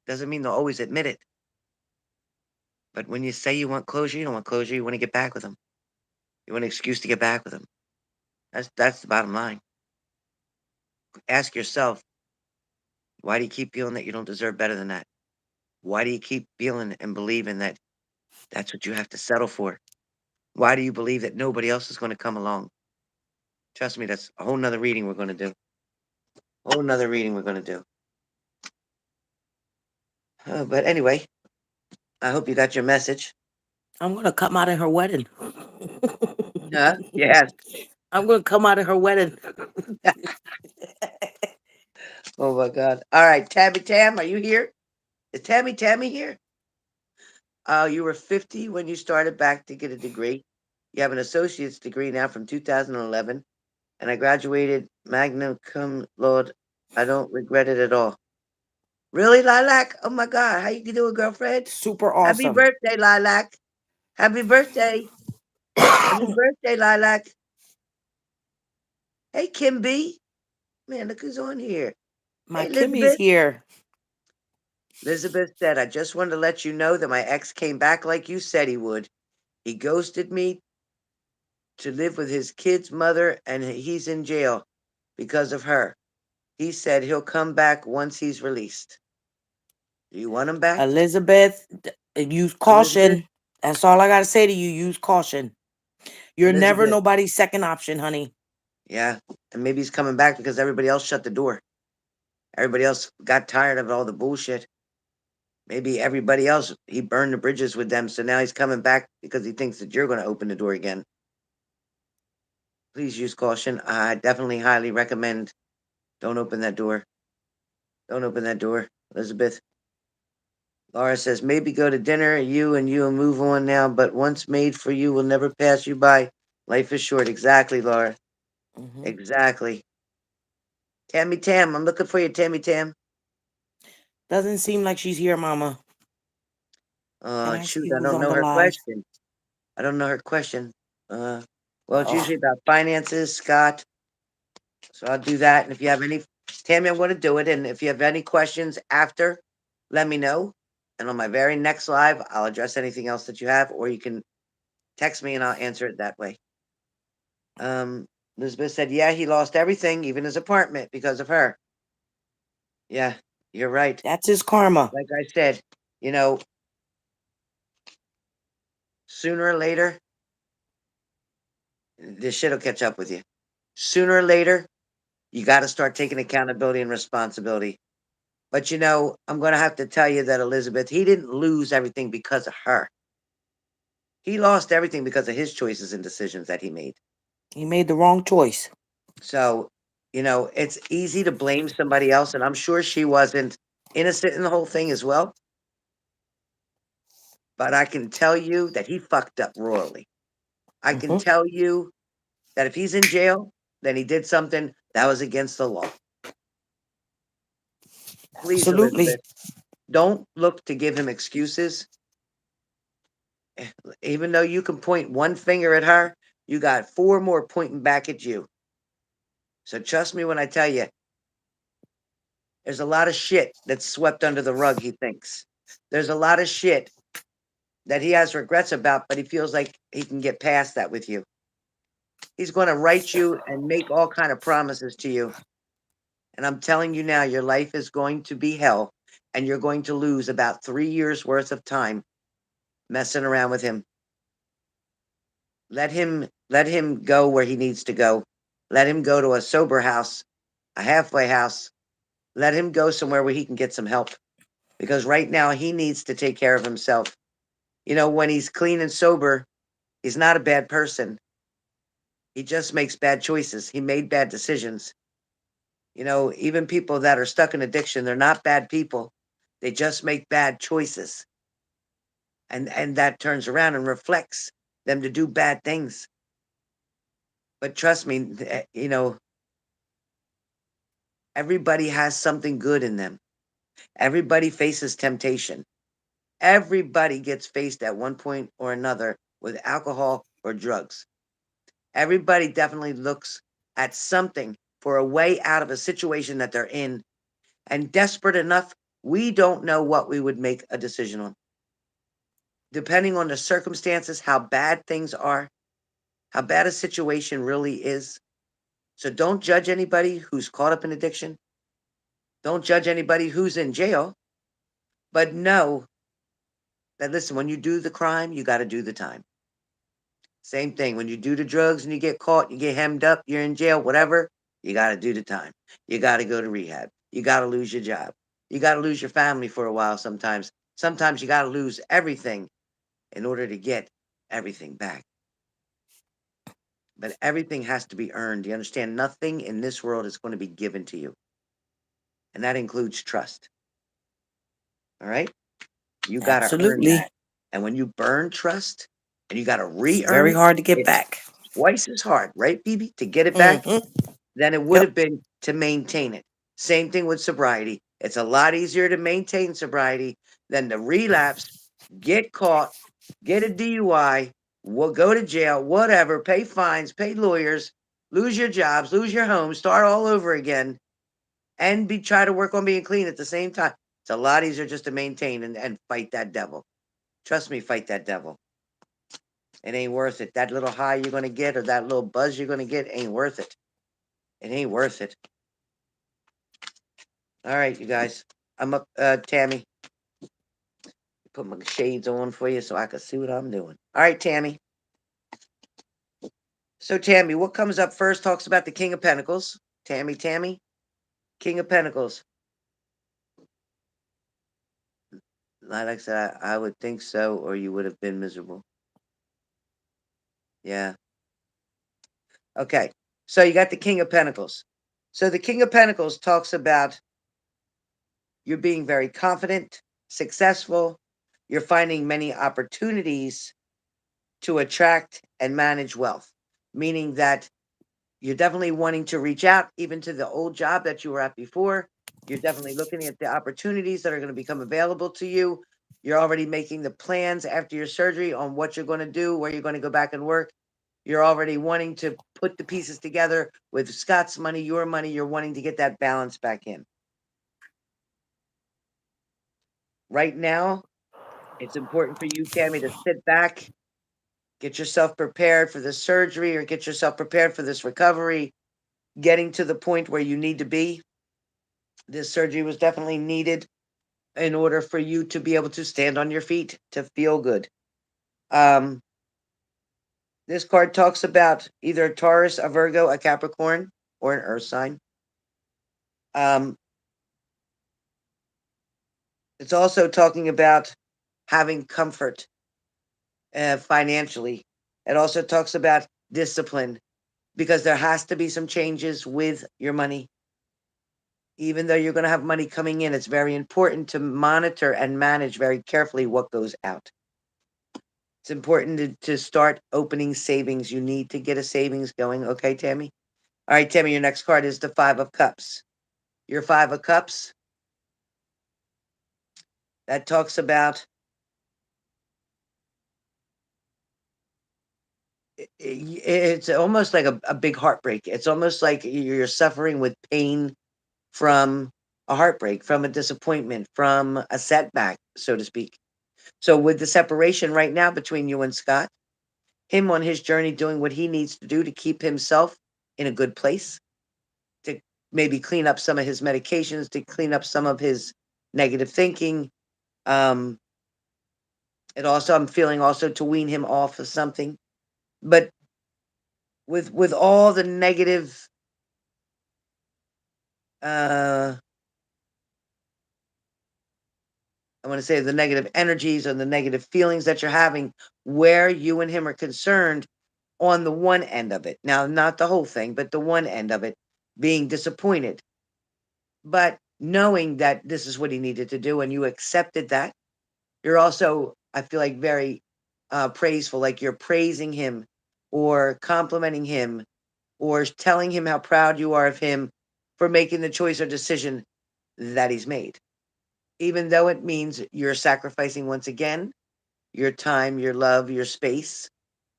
[SPEAKER 2] Doesn't mean they'll always admit it. But when you say you want closure, you don't want closure. You want to get back with them. You want an excuse to get back with them. That's the bottom line. Ask yourself, why do you keep feeling that you don't deserve better than that? Why do you keep feeling and believing that that's what you have to settle for? Why do you believe that nobody else is going to come along? Trust me, that's a whole nother reading we're going to do. Whole nother reading we're going to do. But anyway, I hope you got your message.
[SPEAKER 1] I'm gonna come out of her wedding.
[SPEAKER 2] Huh? Yes.
[SPEAKER 1] I'm gonna come out of her wedding.
[SPEAKER 2] Oh my God. All right, Tammy Tam, are you here? Is Tammy here? You were 50 when you started back to get a degree. You have an associate's degree now from 2011, and I graduated magna cum laude. I don't regret it at all. Really, Lilac? Oh my God, how you doing, girlfriend?
[SPEAKER 1] Super
[SPEAKER 2] Happy
[SPEAKER 1] awesome.
[SPEAKER 2] birthday, Lilac. Happy birthday. Happy birthday, Lilac. Hey, Kim B. Man, look who's on here.
[SPEAKER 1] My
[SPEAKER 2] Hey,
[SPEAKER 1] Kimmy's
[SPEAKER 2] Elizabeth.
[SPEAKER 1] here.
[SPEAKER 2] Elizabeth said, I just wanted to let you know that my ex came back like you said he would. He ghosted me to live with his kid's mother, and he's in jail because of her. He said he'll come back once he's released. Do you want him back,
[SPEAKER 1] Elizabeth, use
[SPEAKER 2] Elizabeth?
[SPEAKER 1] caution. That's all I gotta say to you. Use caution. You're never
[SPEAKER 2] Elizabeth.
[SPEAKER 1] nobody's second option, honey.
[SPEAKER 2] Yeah. And maybe he's coming back because everybody else shut the door. Everybody else got tired of all the bullshit. Maybe everybody else, he burned the bridges with them. So now he's coming back because he thinks that you're going to open the door again. Please use caution. I definitely highly recommend don't open that door. Don't open that door, Elizabeth. Laura says, maybe go to dinner, you and move on now, but once made for you will never pass you by. Life is short. Exactly, Laura.
[SPEAKER 1] Hmm.
[SPEAKER 2] Exactly. Tammy Tam, I'm looking for you, Tammy Tam.
[SPEAKER 1] Doesn't seem like she's here, Mama. Can I
[SPEAKER 2] Shoot,
[SPEAKER 1] see
[SPEAKER 2] I
[SPEAKER 1] who's
[SPEAKER 2] don't
[SPEAKER 1] on
[SPEAKER 2] know
[SPEAKER 1] the
[SPEAKER 2] her
[SPEAKER 1] live?
[SPEAKER 2] question. I don't know her question. Uh, well, it's
[SPEAKER 1] Oh,
[SPEAKER 2] usually about finances, Scott. So I'll do that. And if you have any, Tammy, I'm going to do it. And if you have any questions after, let me know. And on my very next live, I'll address anything else that you have, or you can text me and I'll answer it that way. Um, Elizabeth said, yeah, he lost everything, even his apartment, because of her. Yeah, you're right.
[SPEAKER 1] that's his karma.
[SPEAKER 2] Like I said, you know, sooner or later, this shit will catch up with you. Sooner or later, you got to start taking accountability and responsibility. But you know, I'm going to have to tell you that Elizabeth, he didn't lose everything because of her. He lost everything because of his choices and decisions that he made.
[SPEAKER 1] He made the wrong choice.
[SPEAKER 2] So, you know, it's easy to blame somebody else. And I'm sure she wasn't innocent in the whole thing as well. But I can tell you that he fucked up royally. I can
[SPEAKER 1] Hmm.
[SPEAKER 2] tell you that if he's in jail, then he did something that was against the law. Please,
[SPEAKER 1] Absolutely.
[SPEAKER 2] Elizabeth, don't look to give him excuses. Even though you can point one finger at her, you got four more pointing back at you. So trust me when I tell you, there's a lot of shit that's swept under the rug, he thinks. There's a lot of shit that he has regrets about, but he feels like he can get past that with you. He's going to write you and make all kind of promises to you. And I'm telling you now, your life is going to be hell, and you're going to lose about 3 years worth of time messing around with him. Let him go where he needs to go. Let him go to a sober house, a halfway house. Let him go somewhere where he can get some help. Because right now he needs to take care of himself. You know, when he's clean and sober, he's not a bad person. He just makes bad choices. He made bad decisions. You know, even people that are stuck in addiction, they're not bad people. They just make bad choices. And that turns around and reflects them to do bad things. But trust me, everybody has something good in them. Everybody faces temptation. Everybody gets faced at one point or another with alcohol or drugs. Everybody definitely looks at something for a way out of a situation that they're in. And desperate enough, we don't know what we would make a decision on. Depending on the circumstances, how bad things are, how bad a situation really is. So don't judge anybody who's caught up in addiction. Don't judge anybody who's in jail. But know that, listen, when you do the crime, you got to do the time. Same thing. When you do the drugs and you get caught, you get hemmed up, you're in jail, whatever, you got to do the time. You got to go to rehab. You got to lose your job. You got to lose your family for a while sometimes. Sometimes you got to lose everything in order to get everything back. But everything has to be earned. You understand? Nothing in this world is going to be given to you. And that includes trust. All right? You got to earn
[SPEAKER 1] Absolutely.
[SPEAKER 2] that. And when you burn trust and you got to
[SPEAKER 1] It's
[SPEAKER 2] re earn
[SPEAKER 1] very
[SPEAKER 2] it,
[SPEAKER 1] hard to get
[SPEAKER 2] it's
[SPEAKER 1] back.
[SPEAKER 2] twice as hard, right, BB, to get it back
[SPEAKER 1] Hmm.
[SPEAKER 2] than it would
[SPEAKER 1] Yep.
[SPEAKER 2] have been to maintain it. Same thing with sobriety. It's a lot easier to maintain sobriety than to relapse, get caught, get a DUI, will go to jail, whatever, pay fines, pay lawyers, lose your jobs, lose your home, start all over again, and be try to work on being clean at the same time. It's a lot easier just to maintain and fight that devil. Trust me, fight that devil. It ain't worth it. That little high you're gonna get or that little buzz you're gonna get ain't worth it. It ain't worth it. All right, you guys. I'm up, Tammy. Put my shades on for you so I can see what I'm doing. All right, Tammy. So, Tammy, what comes up first talks about the King of Pentacles. Tammy, King of Pentacles. Like I said, I would think so, or you would have been miserable. Yeah. Okay. So you got the King of Pentacles. So the King of Pentacles talks about you're being very confident, successful. You're finding many opportunities to attract and manage wealth, meaning that you're definitely wanting to reach out even to the old job that you were at before. You're definitely looking at the opportunities that are going to become available to you. You're already making the plans after your surgery on what you're going to do, where you're going to go back and work. You're already wanting to put the pieces together with Scott's money, your money. You're wanting to get that balance back in. Right now, it's important for you, Tammy, to sit back, get yourself prepared for the surgery or get yourself prepared for this recovery, getting to the point where you need to be. This surgery was definitely needed in order for you to be able to stand on your feet, to feel good. Um, this card talks about either a Taurus, a Virgo, a Capricorn, or an Earth sign. Um, it's also talking about having comfort financially. It also talks about discipline because there has to be some changes with your money. Even though you're going to have money coming in, it's very important to monitor and manage very carefully what goes out. It's important to start opening savings. You need to get a savings going. Okay, Tammy? All right, Tammy, your next card is the Five of Cups. Your Five of Cups, that talks about it's almost like a big heartbreak. It's almost like you're suffering with pain from a heartbreak, from a disappointment, from a setback, so to speak. So, with the separation right now between you and Scott, him on his journey doing what he needs to do to keep himself in a good place, to maybe clean up some of his medications, to clean up some of his negative thinking. Um, it also, I'm feeling also to wean him off of something. But with all the negative, uh, I want to say the negative energies and the negative feelings that you're having, where you and him are concerned on the one end of it. Now, not the whole thing, but the one end of it, being disappointed, but knowing that this is what he needed to do and you accepted that. You're also, I feel like, very praiseful, like you're praising him or complimenting him or telling him how proud you are of him for making the choice or decision that he's made. Even though it means you're sacrificing once again your time, your love, your space.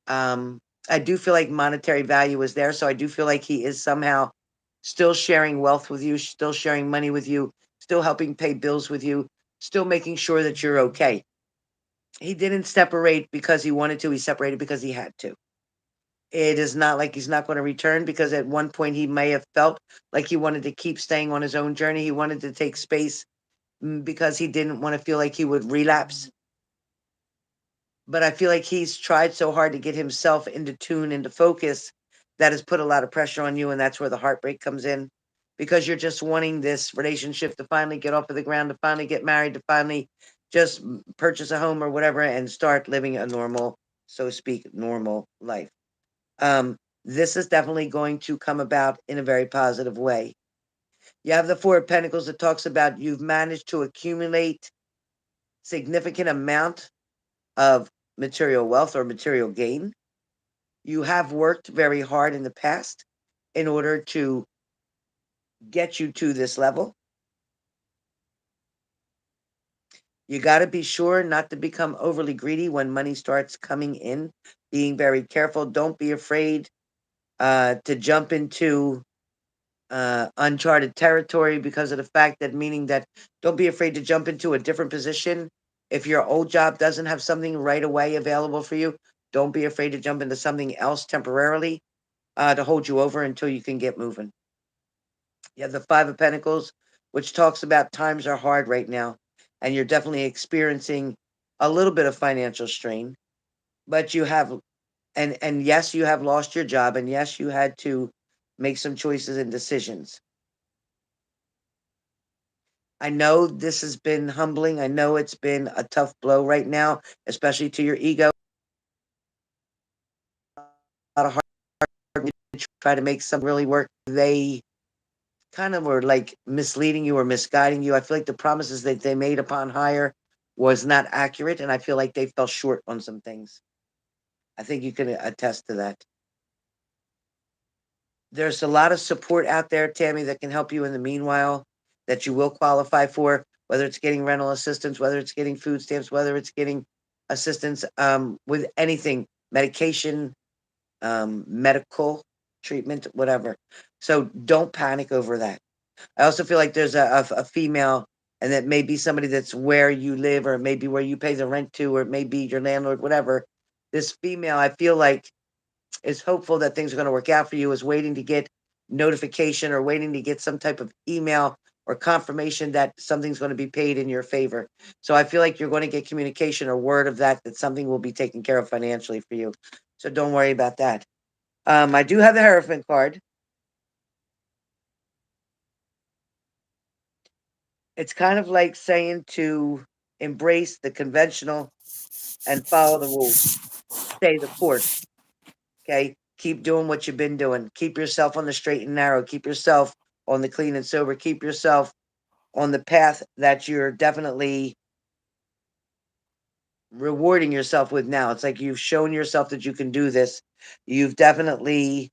[SPEAKER 2] Um, I do feel like monetary value is there, so I do feel like he is somehow still sharing wealth with you, still sharing money with you, still helping pay bills with you, still making sure that you're okay. He didn't separate because he wanted to, he separated because he had to. It is not like he's not going to return because at one point he may have felt like he wanted to keep staying on his own journey. He wanted to take space because he didn't want to feel like he would relapse. But I feel like he's tried so hard to get himself into tune, into focus, that has put a lot of pressure on you. And that's where the heartbreak comes in because you're just wanting this relationship to finally get off of the ground, to finally get married, to finally just purchase a home or whatever and start living a normal, so to speak, normal life. Um, this is definitely going to come about in a very positive way. You have the Four of Pentacles that talks about you've managed to accumulate significant amount of material wealth or material gain. You have worked very hard in the past in order to get you to this level. You got to be sure not to become overly greedy when money starts coming in, being very careful. Don't be afraid to jump into uncharted territory because of the fact that, meaning that don't be afraid to jump into a different position. If your old job doesn't have something right away available for you, don't be afraid to jump into something else temporarily to hold you over until you can get moving. You have the Five of Pentacles, which talks about times are hard right now, and you're definitely experiencing a little bit of financial strain. But you have, and yes, you have lost your job, and yes, you had to make some choices and decisions. I know this has been humbling. I know it's been a tough blow right now, especially to your ego. A lot of hard to try to make something really work. They kind of were like misleading you or misguiding you. I feel like the promises that they made upon hire was not accurate, and I feel like they fell short on some things. I think you can attest to that. There's a lot of support out there, Tammy, that can help you in the meanwhile that you will qualify for, whether it's getting rental assistance, whether it's getting food stamps, whether it's getting assistance with anything, medication, medical treatment, whatever. So don't panic over that. I also feel like there's a female, and that may be somebody that's where you live, or maybe where you pay the rent to, or it may be your landlord, whatever. This female, I feel like, is hopeful that things are going to work out for you, is waiting to get notification or waiting to get some type of email or confirmation that something's going to be paid in your favor. So I feel like you're going to get communication or word of that, that something will be taken care of financially for you. So don't worry about that. I do have the Hierophant card. It's kind of like saying to embrace the conventional and follow the rules. Stay the course. Okay. Keep doing what you've been doing. Keep yourself on the straight and narrow. Keep yourself on the clean and sober. Keep yourself on the path that you're definitely rewarding yourself with now. It's like you've shown yourself that you can do this. You've definitely,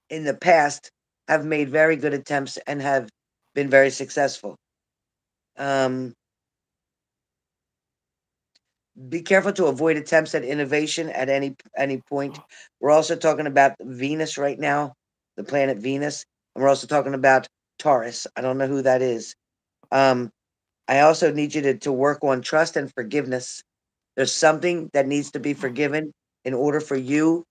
[SPEAKER 2] in the past, have made very good attempts and have been very successful. Um, be careful to avoid attempts at innovation at any point. We're also talking about Venus right now, the planet Venus, and we're also talking about Taurus. I don't know who that is. Um, I also need you to work on trust and forgiveness. There's something that needs to be forgiven in order for you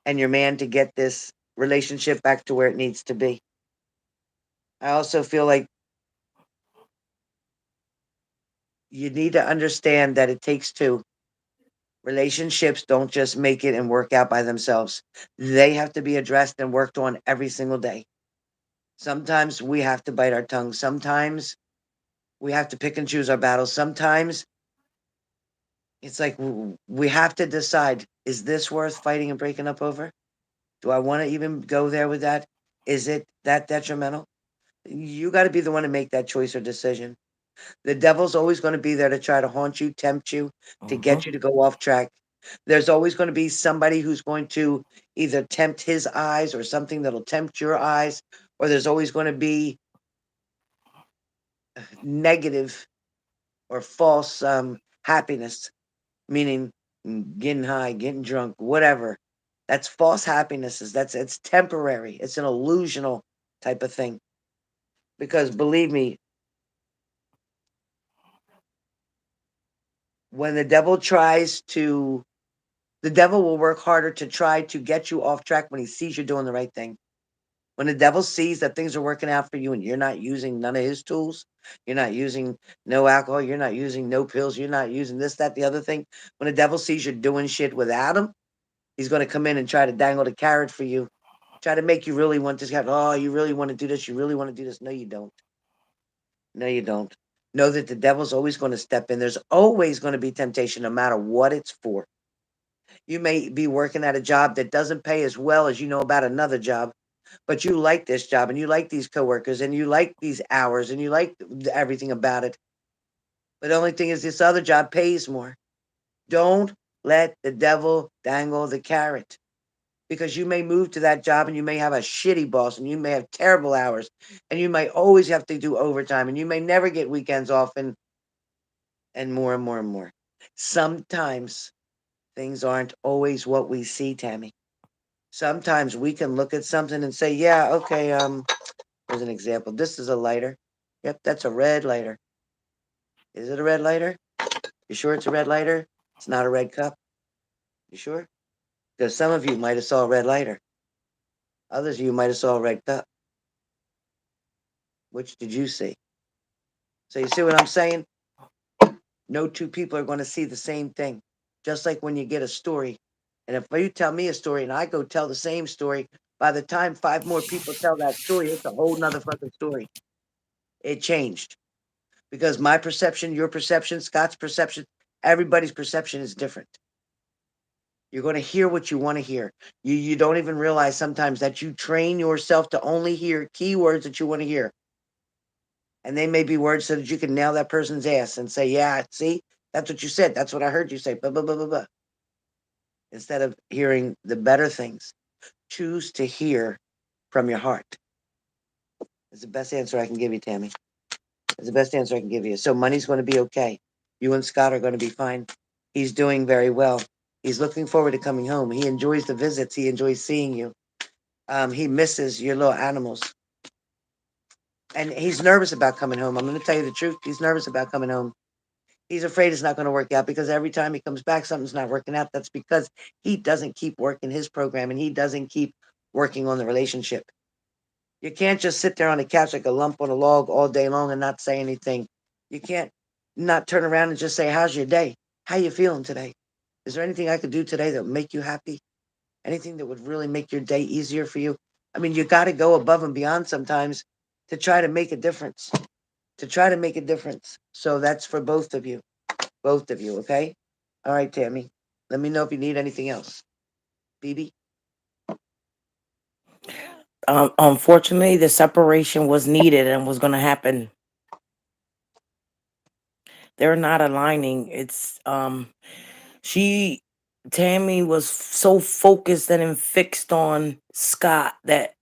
[SPEAKER 2] and your man to get this relationship back to where it needs to be. I also feel like you need to understand that it takes two. Relationships don't just make it and work out by themselves. They have to be addressed and worked on every single day. Sometimes we have to bite our tongue. Sometimes we have to pick and choose our battles. Sometimes it's like we have to decide, is this worth fighting and breaking up over? Do I want to even go there with that? Is it that detrimental? You got to be the one to make that choice or decision. The devil's always going to be there to try to haunt you, tempt you, to
[SPEAKER 1] Mm-hmm.
[SPEAKER 2] get you to go off track. There's always going to be somebody who's going to either tempt his eyes or something that'll tempt your eyes, or there's always going to be negative or false happiness, meaning getting high, getting drunk, whatever. That's false happiness. That's it's temporary. It's an illusional type of thing. Because believe me, when the devil will work harder to try to get you off track when he sees you're doing the right thing. When the devil sees that things are working out for you and you're not using none of his tools, you're not using no alcohol, you're not using no pills, you're not using this, that, the other thing. When the devil sees you're doing shit without him, he's going to come in and try to dangle the carrot for you, try to make you really want this. Oh, you really want to do this? You really want to do this? No, you don't. No, you don't. Know that the devil's always going to step in. There's always going to be temptation, no matter what it's for. You may be working at a job that doesn't pay as well as you know about another job, but you like this job and you like these coworkers and you like these hours and you like everything about it. But the only thing is, this other job pays more. Don't let the devil dangle the carrot, because you may move to that job and you may have a shitty boss and you may have terrible hours and you may always have to do overtime and you may never get weekends off and more and more and more. Sometimes things aren't always what we see, Tammy. Sometimes we can look at something and say, yeah, okay, here's an example. This is a lighter. Yep, that's a red lighter. Is it a red lighter? You sure it's a red lighter? It's not a red cup. You sure? Because some of you might have saw a red lighter. Others of you might have saw a red cup. Which did you see? So you see what I'm saying? No two people are going to see the same thing. Just like when you get a story. And if you tell me a story and I go tell the same story, by the time five more people tell that story, it's a whole nother fucking story. It changed. Because my perception, your perception, Scott's perception, everybody's perception is different. You're going to hear what you want to hear. You don't even realize sometimes that you train yourself to only hear keywords that you want to hear. And they may be words so that you can nail that person's ass and say, yeah, see, that's what you said. That's what I heard you say. Blah, blah, blah, blah, blah. Instead of hearing the better things, choose to hear from your heart. It's the best answer I can give you, Tammy. It's the best answer I can give you. So money's going to be okay. You and Scott are going to be fine. He's doing very well. He's looking forward to coming home. He enjoys the visits. He enjoys seeing you. He misses your little animals. And he's nervous about coming home. I'm going to tell you the truth. He's nervous about coming home. He's afraid it's not going to work out, because every time he comes back, something's not working out. That's because he doesn't keep working his program and he doesn't keep working on the relationship. You can't just sit there on the couch like a lump on a log all day long and not say anything. You can't not turn around and just say, how's your day? How you feeling today? Is there anything I could do today that would make you happy? Anything that would really make your day easier for you? I mean, you got to go above and beyond sometimes to try to make a difference. To try to make a difference. So that's for both of you. Both of you, okay? All right, Tammy. Let me know if you need anything else. BB?
[SPEAKER 1] Unfortunately, the separation was needed and was going to happen. They're not aligning. She, Tammy was so focused and fixed on Scott that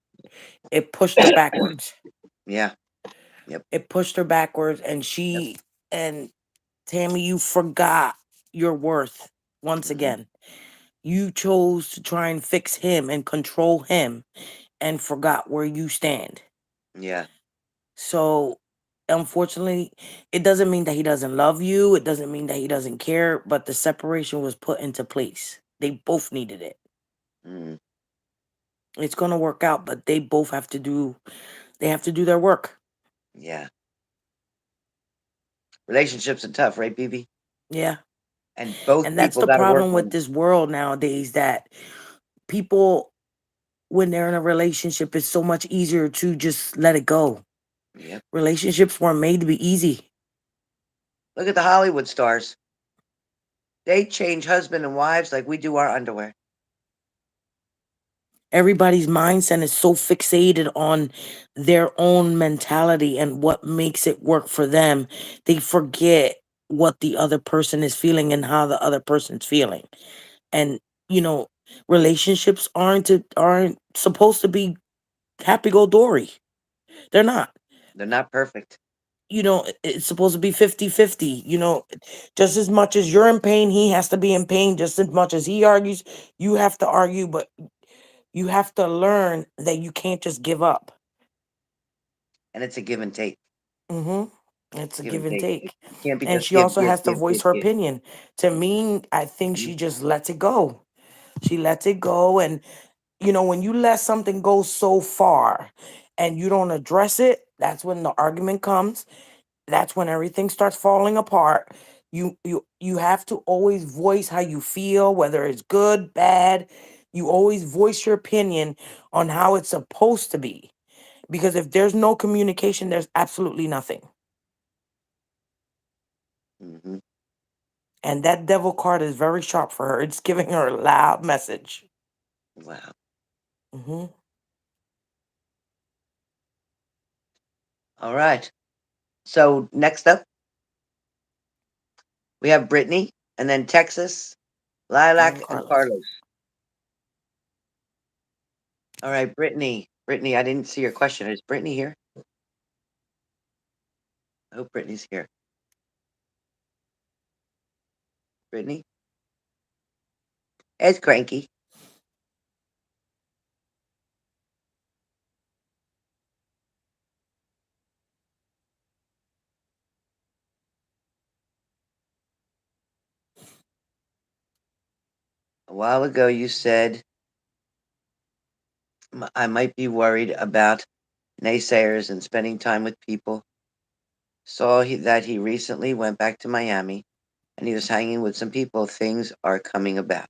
[SPEAKER 1] it pushed her backwards.
[SPEAKER 2] Yeah. Yep.
[SPEAKER 1] It pushed her backwards, and
[SPEAKER 2] Yep.
[SPEAKER 1] and Tammy, you forgot your worth once
[SPEAKER 2] Hmm.
[SPEAKER 1] again. You chose to try and fix him and control him and forgot where you stand.
[SPEAKER 2] Yeah.
[SPEAKER 1] So, unfortunately, it doesn't mean that he doesn't love you. It doesn't mean that he doesn't care, but the separation was put into place. They both needed it.
[SPEAKER 2] Mm.
[SPEAKER 1] It's going to work out, but they both have to do their work.
[SPEAKER 2] Yeah. Relationships are tough, right, BB?
[SPEAKER 1] Yeah.
[SPEAKER 2] And both
[SPEAKER 1] And that's
[SPEAKER 2] people
[SPEAKER 1] the
[SPEAKER 2] got to work
[SPEAKER 1] problem
[SPEAKER 2] on
[SPEAKER 1] with
[SPEAKER 2] them.
[SPEAKER 1] this world nowadays, that people, when they're in a relationship, it's so much easier to just let it go.
[SPEAKER 2] Yep.
[SPEAKER 1] Relationships weren't made to be easy.
[SPEAKER 2] Look at the Hollywood stars. They change husband and wives like we do our underwear.
[SPEAKER 1] Everybody's mindset is so fixated on their own mentality and what makes it work for them. They forget what the other person is feeling and how the other person's feeling. And you know, relationships aren't supposed to be happy go dory. They're not.
[SPEAKER 2] They're not perfect.
[SPEAKER 1] It's supposed to be 50-50. Just as much as you're in pain, he has to be in pain. Just as much as he argues, you have to argue. But you have to learn that you can't just give up.
[SPEAKER 2] And it's a give and take.
[SPEAKER 1] hmm It's a
[SPEAKER 2] Give and
[SPEAKER 1] give and
[SPEAKER 2] take.
[SPEAKER 1] take.
[SPEAKER 2] You can't be
[SPEAKER 1] And
[SPEAKER 2] just
[SPEAKER 1] she
[SPEAKER 2] give,
[SPEAKER 1] also
[SPEAKER 2] give,
[SPEAKER 1] has to
[SPEAKER 2] give,
[SPEAKER 1] voice
[SPEAKER 2] give,
[SPEAKER 1] her
[SPEAKER 2] give.
[SPEAKER 1] opinion. To me, I think
[SPEAKER 2] Mhm.
[SPEAKER 1] she just lets it go. She lets it go. And, when you let something go so far and you don't address it, that's when the argument comes. That's when everything starts falling apart. You have to always voice how you feel, whether it's good, bad. You always voice your opinion on how it's supposed to be. Because if there's no communication, there's absolutely nothing.
[SPEAKER 2] Mhm.
[SPEAKER 1] And that devil card is very sharp for her. It's giving her a loud message.
[SPEAKER 2] Wow.
[SPEAKER 1] hmm
[SPEAKER 2] All right. So next up, we have Brittany, and then Texas,
[SPEAKER 1] And
[SPEAKER 2] Lilac, and
[SPEAKER 1] Carlos.
[SPEAKER 2] Carlos. All right, Brittany. Brittany, I didn't see your question. Is Brittany here? I hope Brittany's here. Brittany? It's cranky. A while ago, you said I might be worried about naysayers and spending time with people. That he recently went back to Miami and he was hanging with some people. Things are coming about.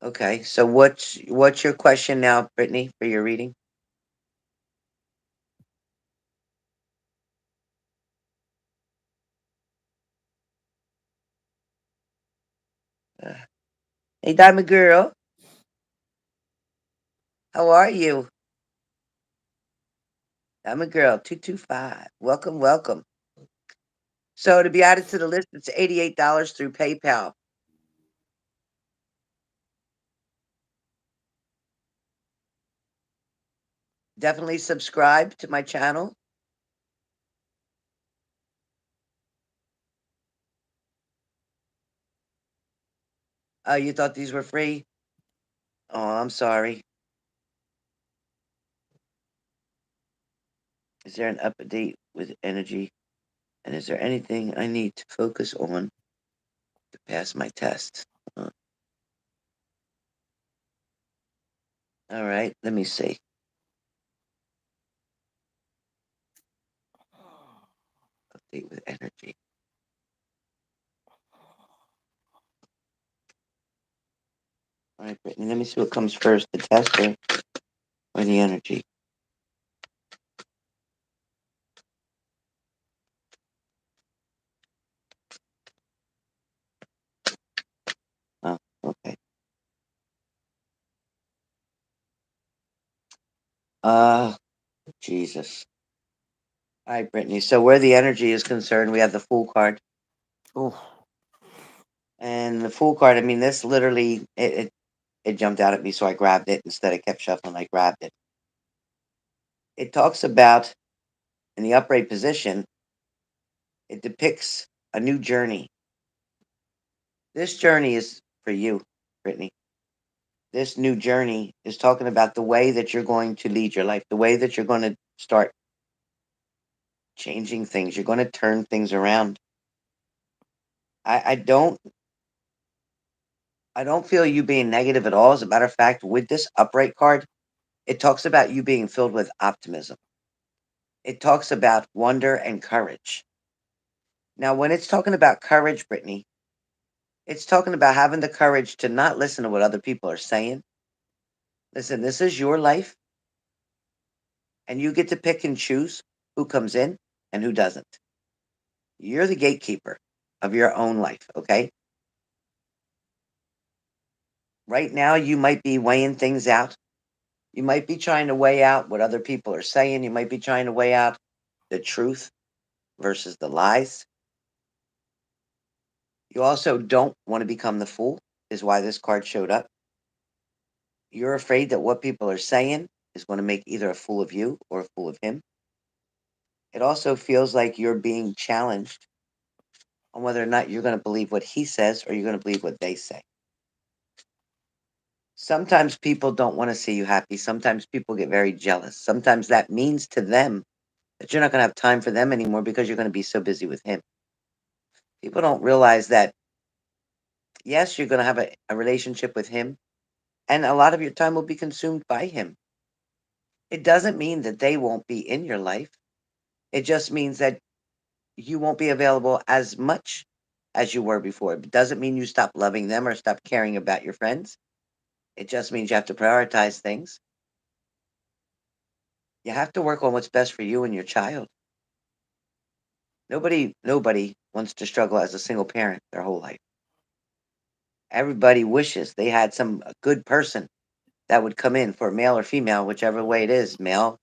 [SPEAKER 2] Okay, so what's your question now, Brittany, for your reading? Uh, hey, Diamond Girl, how are you? Diamond Girl 225. Welcome, welcome. So to be added to the list, it's $88 through PayPal. Definitely subscribe to my channel. You thought these were free? Oh, I'm sorry. Is there an update with energy? And is there anything I need to focus on to pass my test? Uh, all right, let me see. Update with energy. All right, Brittany, let me see what comes first, the tester or the energy. Oh, okay. Uh, Jesus. All right, Brittany. So where the energy is concerned, we have the Fool card.
[SPEAKER 1] Oh,
[SPEAKER 2] And the Fool card, I mean, this literally, it jumped out at me, so I grabbed it. Instead, I kept shuffling, I grabbed it. It talks about, in the upright position, it depicts a new journey. This journey is for you, Brittany. This new journey is talking about the way that you're going to lead your life, the way that you're going to start changing things. You're going to turn things around. I don't I don't feel you being negative at all. As a matter of fact, with this upright card, it talks about you being filled with optimism. It talks about wonder and courage. Now, when it's talking about courage, Brittany, it's talking about having the courage to not listen to what other people are saying. Listen, this is your life, and you get to pick and choose who comes in and who doesn't. You're the gatekeeper of your own life, okay? Right now, you might be weighing things out. You might be trying to weigh out what other people are saying. You might be trying to weigh out the truth versus the lies. You also don't want to become the fool. is why this card showed up. You're afraid that what people are saying is going to make either a fool of you or a fool of him. It also feels like you're being challenged on whether or not you're going to believe what he says or you're going to believe what they say. Sometimes people don't want to see you happy. Sometimes people get very jealous. Sometimes that means to them that you're not going to have time for them anymore because you're going to be so busy with him. People don't realize that, yes, you're going to have a relationship with him, and a lot of your time will be consumed by him. It doesn't mean that they won't be in your life. It just means that you won't be available as much as you were before. It doesn't mean you stop loving them or stop caring about your friends. It just means you have to prioritize things. You have to work on what's best for you and your child. Nobody wants to struggle as a single parent their whole life. Everybody wishes they had some a good person that would come in for male or female, whichever way it is, male.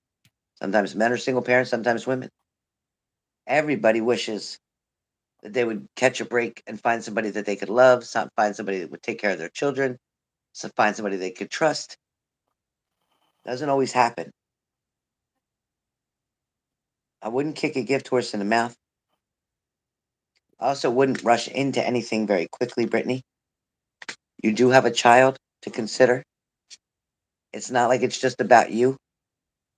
[SPEAKER 2] Sometimes men are single parents, sometimes women. Everybody wishes that they would catch a break and find somebody that they could love, find somebody that would take care of their children, find somebody they could trust. Doesn't always happen. I wouldn't kick a gift horse in the mouth. I also wouldn't rush into anything very quickly, Brittany. You do have a child to consider. It's not like it's just about you.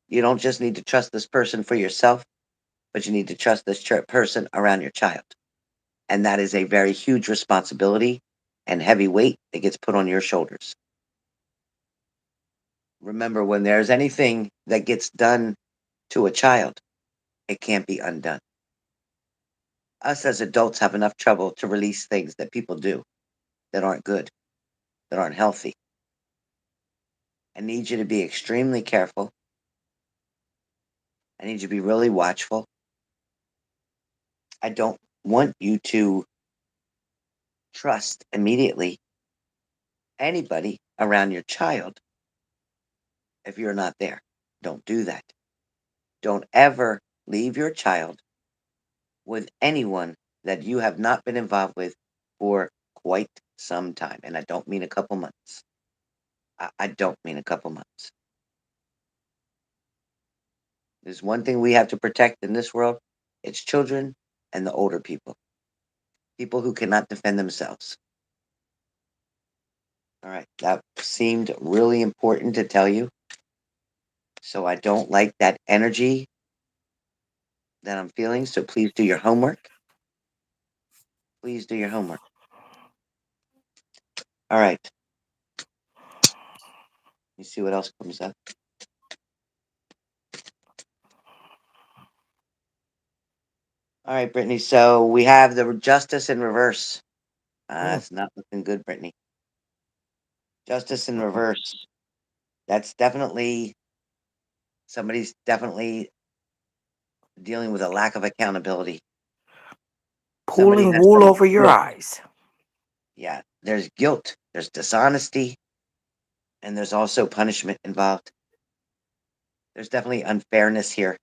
[SPEAKER 2] You don't just need to trust this person for yourself, but you need to trust this person around your child. And that is a very huge responsibility and heavy weight that gets put on your shoulders. Remember, when there's anything that gets done to a child, it can't be undone. Us as adults have enough trouble to release things that people do that aren't good, that aren't healthy. I need you to be extremely careful. I need you to be really watchful. I don't want you to trust immediately anybody around your child if you're not there. Don't do that. Don't ever leave your child with anyone that you have not been involved with for quite some time. And I don't mean a couple months. I don't mean a couple months. There's one thing we have to protect in this world, it's children and the older people, people who cannot defend themselves. All right, that seemed really important to tell you. So I don't like that energy that I'm feeling. So please do your homework. Please do your homework. All right. Let me see what else comes up. All right, Brittany. So we have the justice in reverse.
[SPEAKER 1] Mm.
[SPEAKER 2] It's not looking good, Brittany. Justice in reverse. That's definitely somebody's definitely dealing with a lack of accountability. Somebody
[SPEAKER 1] Pulling
[SPEAKER 2] has
[SPEAKER 1] wool
[SPEAKER 2] some
[SPEAKER 1] over your
[SPEAKER 2] guilt.
[SPEAKER 1] eyes.
[SPEAKER 2] Yeah, there's guilt, there's dishonesty, and there's also punishment involved. There's definitely unfairness here.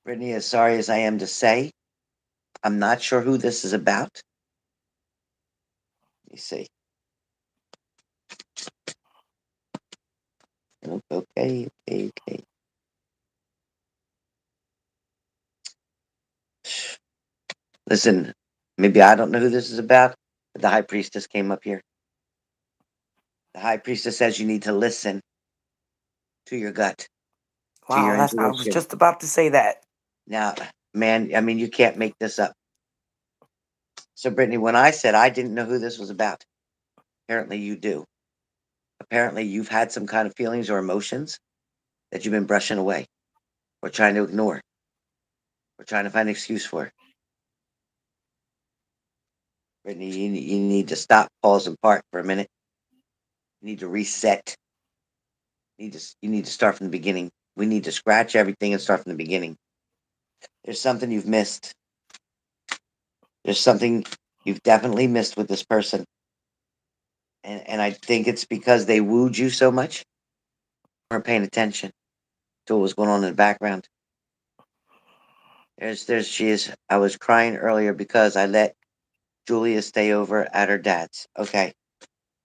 [SPEAKER 2] Brittany, as sorry as I am to say, I'm not sure who this is about. Let me see. Oh, okay, okay, okay. Listen, maybe I don't know who this is about, but the high priestess came up here. The high priestess says you need to listen to your gut, to
[SPEAKER 1] Wow,
[SPEAKER 2] your
[SPEAKER 1] I was
[SPEAKER 2] intuition.
[SPEAKER 1] just about to say that.
[SPEAKER 2] Now, man, I mean, you can't make this up. So, Brittany, when I said I didn't know who this was about, apparently you do. Apparently you've had some kind of feelings or emotions that you've been brushing away or trying to ignore or trying to find an excuse for. Brittany, you need to stop, pause, and park for a minute. You need to reset. You need to start from the beginning. We need to scratch everything and start from the beginning. There's something you've missed. There's something you've definitely missed with this person. And I think it's because they wooed you so much. You weren't paying attention to what was going on in the background. She is. I was crying earlier because I let Julia stay over at her dad's. Okay.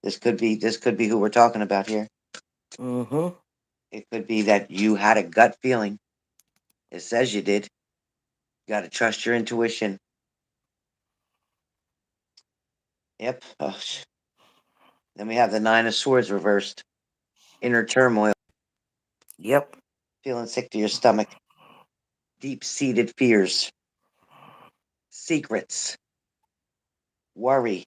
[SPEAKER 2] This could be who we're talking about here.
[SPEAKER 1] Mm-hmm.
[SPEAKER 2] It could be that you had a gut feeling. It says you did. You got to trust your intuition. Yep. Oh, then we have the Nine of Swords reversed. Inner turmoil,
[SPEAKER 1] Yep.
[SPEAKER 2] feeling sick to your stomach, deep seated fears, secrets, worry,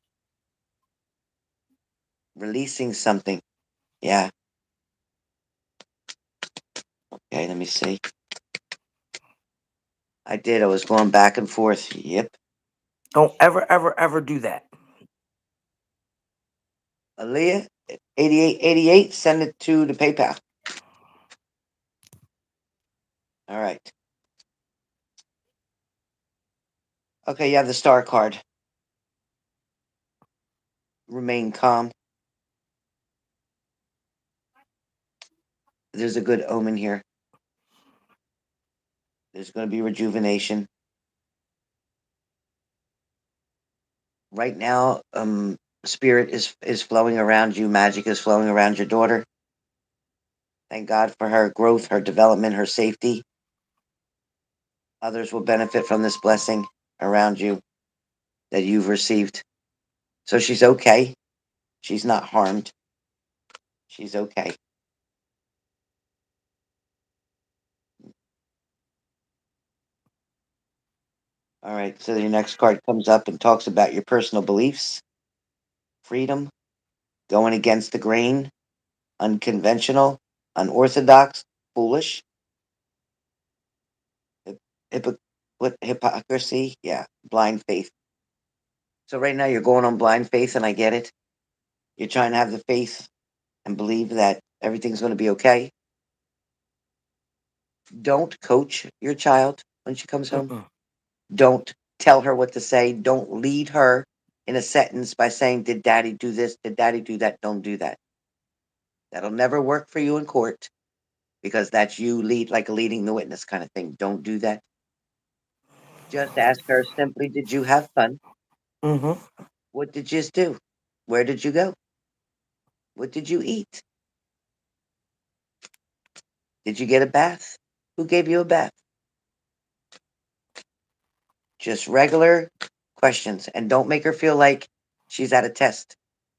[SPEAKER 2] releasing something. Yeah. Okay, let me see. I did. I was going back and forth. Yep.
[SPEAKER 1] Don't ever, ever, ever do that.
[SPEAKER 2] Aaliyah, 8888, send it to the PayPal. All right. Okay, you have the star card. Remain calm. There's a good omen here. There's going to be rejuvenation. Right now, spirit is flowing around you. Magic is flowing around your daughter. Thank God for her growth, her development, her safety. Others will benefit from this blessing around you that you've received. So she's okay. She's not harmed. She's okay. All right. So your next card comes up and talks about your personal beliefs, freedom, going against the grain, unconventional, unorthodox, foolish, hypo- hypocrisy. Yeah. Blind faith. So right now you're going on blind faith, and I get it. You're trying to have the faith and believe that everything's going to be okay. Don't coach your child when she comes home.
[SPEAKER 1] Mm-mm.
[SPEAKER 2] Don't tell her what to say. Don't lead her in a sentence by saying, "Did daddy do this? Did daddy do that?" Don't do that. That'll never work for you in court because that's you leading the witness kind of thing. Don't do that. Just ask her simply, "Did you have fun?
[SPEAKER 1] Mm-hmm.
[SPEAKER 2] What did you do? Where did you go? What did you eat? Did you get a bath? Who gave you a bath?" Just regular questions. And don't make her feel like she's at a test.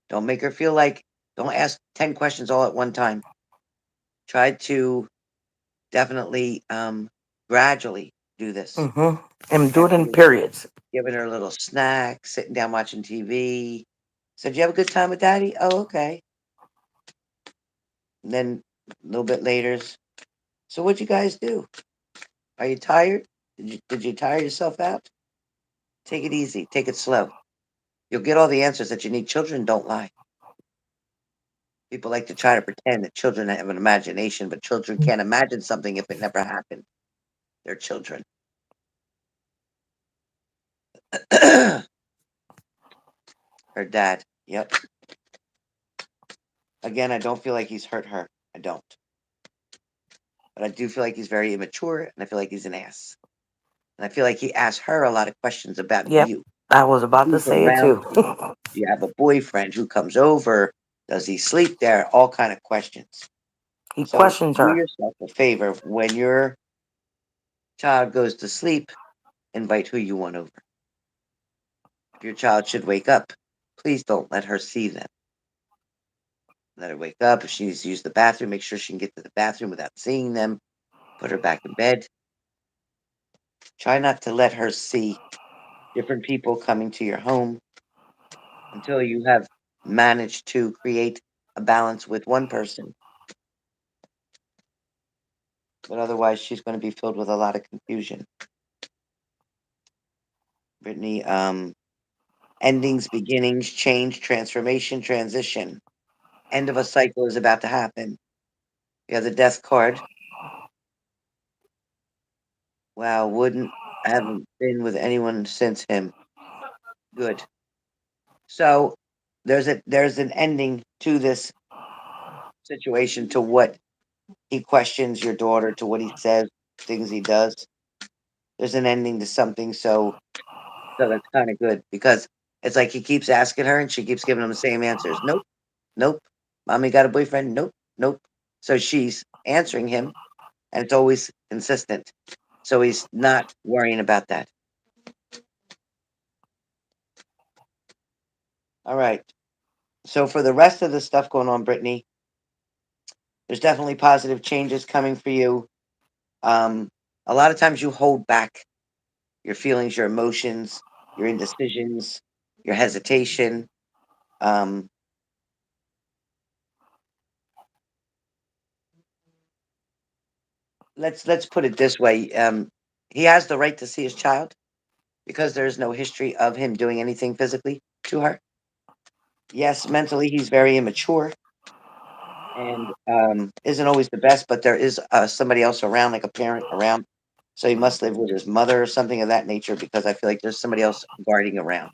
[SPEAKER 2] Don't make her feel like, don't ask 10 questions all at one time. Try to definitely gradually do this.
[SPEAKER 1] Mm-hmm. And do it in
[SPEAKER 2] Definitely
[SPEAKER 1] periods.
[SPEAKER 2] giving her a little snack, sitting down watching TV. Said, "You have a good time with daddy?" "Oh, okay." And then a little bit later, "So what'd you guys do? Are you tired? Did you tire yourself out? Take it easy. Take it slow. You'll get all the answers that you need. Children don't lie. People like to try to pretend that children have an imagination, but children can't imagine something if it never happened. They're children. Her dad. Yep. Again, I don't feel like he's hurt her. I don't. But I do feel like he's very immature, and I feel like he's an ass. And I feel like he asked her a lot of questions about
[SPEAKER 1] Yep.
[SPEAKER 2] you.
[SPEAKER 1] I was about to
[SPEAKER 2] Who's
[SPEAKER 1] say it
[SPEAKER 2] around
[SPEAKER 1] too.
[SPEAKER 2] you? Do you have a boyfriend who comes over? Does he sleep there? All kind of questions.
[SPEAKER 1] He
[SPEAKER 2] So
[SPEAKER 1] questions
[SPEAKER 2] do
[SPEAKER 1] her.
[SPEAKER 2] yourself a favor. When your child goes to sleep, invite who you want over. If your child should wake up, please don't let her see them. Let her wake up. If she needs to use the bathroom, make sure she can get to the bathroom without seeing them. Put her back in bed. Try not to let her see different people coming to your home until you have managed to create a balance with one person. But otherwise, she's going to be filled with a lot of confusion. Brittany, endings, beginnings, change, transformation, transition. End of a cycle is about to happen. You have the death card. Wow, wouldn't I haven't been with anyone since him. Good. So there's an ending to this situation, to what he questions your daughter, to what he says, things he does. There's an ending to something, so that's kind of good because It's like he keeps asking her and she keeps giving him the same answers. Nope, nope. Mommy got a boyfriend. Nope, nope. So she's answering him and it's always consistent. So he's not worrying about that. All right. So for the rest of the stuff going on, Brittany, there's definitely positive changes coming for you. Um, a lot of times you hold back your feelings, your emotions, your indecisions, your hesitation. Um, let's put it this way: he has the right to see his child because there is no history of him doing anything physically to her. Yes, mentally he's very immature and isn't always the best, but there is somebody else around, like a parent around. So he must live with his mother or something of that nature because I feel like there's somebody else guarding around.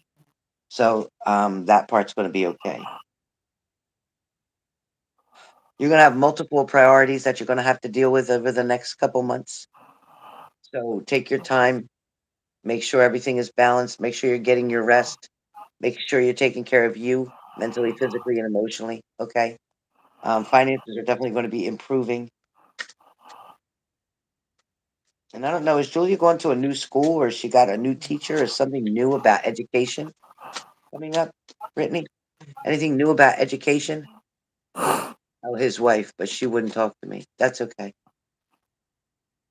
[SPEAKER 2] So that part's going to be okay. You're going to have multiple priorities that you're going to have to deal with over the next couple months. So take your time, make sure everything is balanced, make sure you're getting your rest, make sure you're taking care of you mentally, physically, and emotionally. Okay. Finances are definitely going to be improving. And I don't know, is Julia going to a new school or she got a new teacher or something new about education coming up? Brittany, anything new about education? Oh, his wife, but she wouldn't talk to me. That's okay.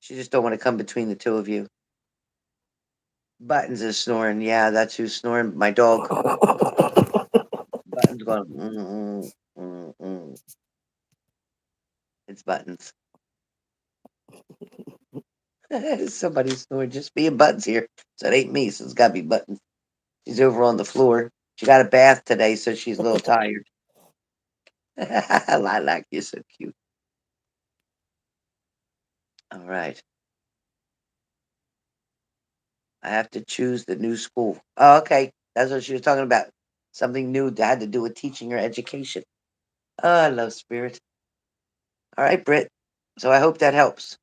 [SPEAKER 2] She just don't want to come between the two of you. Buttons is snoring. Yeah, that's who's snoring. My dog. Buttons going. It's Buttons. Somebody's snoring. Just being Buttons here. So it ain't me. So it's got to be Buttons. She's over on the floor. She got a bath today, so she's a little tired. Lilac, you're so cute. All right. I have to choose the new school. Oh, okay. That's what she was talking about. Something new that had to do with teaching or education. Oh, I love spirit. All right, Britt. So I hope that helps.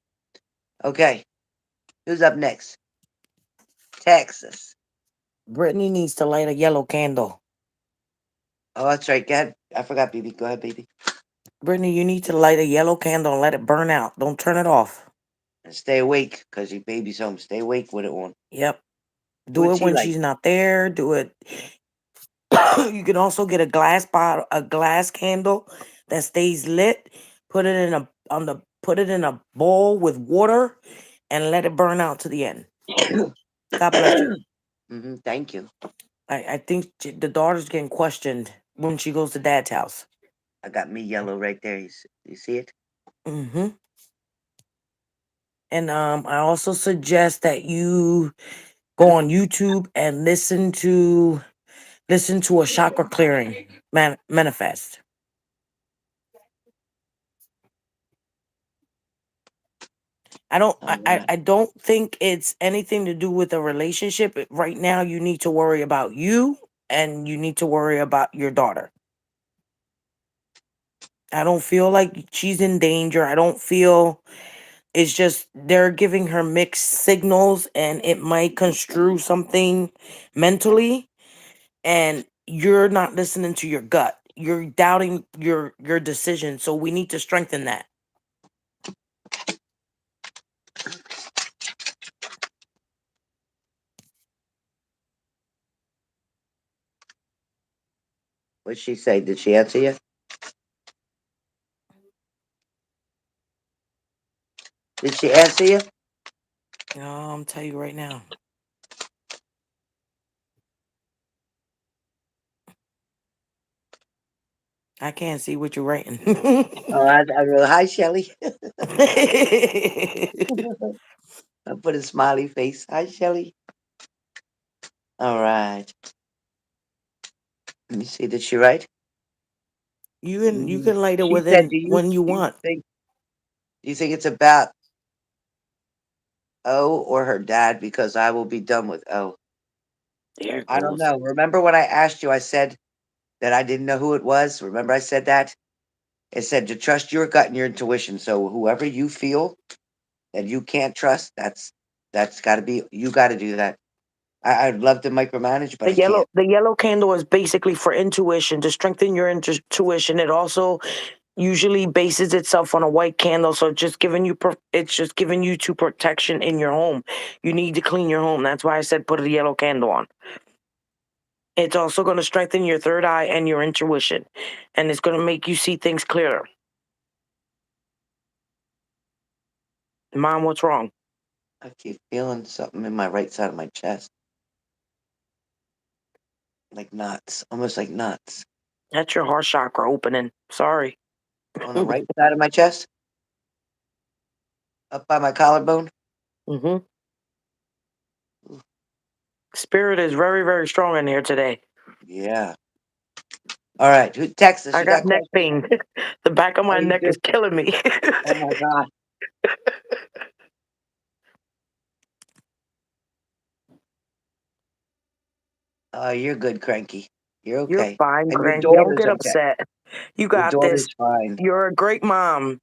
[SPEAKER 2] Okay. Who's up next? Texas.
[SPEAKER 1] Brittany needs to light a yellow candle.
[SPEAKER 2] Oh, that's right. Go ahead. I forgot, baby. Go ahead, baby.
[SPEAKER 1] Brittany, you need to light a yellow candle and let it burn out. Don't turn it off.
[SPEAKER 2] And stay awake because your baby's home. Stay awake with it on.
[SPEAKER 1] Yep. Do
[SPEAKER 2] What's
[SPEAKER 1] it
[SPEAKER 2] he
[SPEAKER 1] when
[SPEAKER 2] like?
[SPEAKER 1] she's not there. Do it. You can also get a glass bottle, a glass candle that stays lit. Put it in a bowl with water and let it burn out to the end. God bless you.
[SPEAKER 2] Thank you.
[SPEAKER 1] I think the daughter's getting questioned when she goes to dad's house.
[SPEAKER 2] I got me yellow right there. You see it?
[SPEAKER 1] Hmm. And I also suggest that you go on YouTube and listen to a chakra clearing manifest.
[SPEAKER 2] All right.
[SPEAKER 1] I don't think it's anything to do with a relationship. Right now you need to worry about you and you need to worry about your daughter. I don't feel like she's in danger. I don't feel it's just they're giving her mixed signals and it might construe something mentally and you're not listening to your gut. You're doubting your decision. So we need to strengthen that.
[SPEAKER 2] What'd she say? Did she answer you? Did she answer you?
[SPEAKER 1] I'm tell you right now. I can't see what you're writing.
[SPEAKER 2] Oh, I wrote, hi, Shelly. I put a smiley face. Hi, Shelly. All right. Let me see. Did she write?
[SPEAKER 1] You can light it
[SPEAKER 2] She said,
[SPEAKER 1] within when you want.
[SPEAKER 2] do you think it's about O or her dad? Because I will be done with O.
[SPEAKER 1] There it
[SPEAKER 2] I don't
[SPEAKER 1] goes.
[SPEAKER 2] know. Remember when I asked you, I said that I didn't know who it was? Remember I said that? It said to trust your gut and your intuition. So whoever you feel that you can't trust, that's got to be, you got to do that. I'd love to micromanage, but
[SPEAKER 1] The
[SPEAKER 2] I
[SPEAKER 1] yellow
[SPEAKER 2] can't.
[SPEAKER 1] the yellow candle is basically for intuition, to strengthen your intuition. It also usually bases itself on a white candle, so it's just giving you to protection in your home. You need to clean your home. That's why I said put a yellow candle on. It's also going to strengthen your third eye and your intuition, and it's going to make you see things clearer. Mom, what's wrong?
[SPEAKER 2] I keep feeling something in my right side of my chest, like knots, almost like knots.
[SPEAKER 1] That's your heart chakra opening. Sorry.
[SPEAKER 2] On the right side of my chest, up by my collarbone.
[SPEAKER 1] hmm Spirit is very, very strong in here today.
[SPEAKER 2] Yeah. All right. Texas,
[SPEAKER 1] I
[SPEAKER 2] you
[SPEAKER 1] got
[SPEAKER 2] got
[SPEAKER 1] neck
[SPEAKER 2] questions?
[SPEAKER 1] pain. The back of
[SPEAKER 2] Oh,
[SPEAKER 1] my
[SPEAKER 2] you
[SPEAKER 1] neck
[SPEAKER 2] do?
[SPEAKER 1] is killing me.
[SPEAKER 2] Oh my God. You're good, Cranky. You're
[SPEAKER 1] You're
[SPEAKER 2] okay.
[SPEAKER 1] fine,
[SPEAKER 2] And your
[SPEAKER 1] Cranky. Don't
[SPEAKER 2] daughter's
[SPEAKER 1] get
[SPEAKER 2] okay.
[SPEAKER 1] upset. You
[SPEAKER 2] Your
[SPEAKER 1] got this.
[SPEAKER 2] daughter's fine.
[SPEAKER 1] You're a great mom.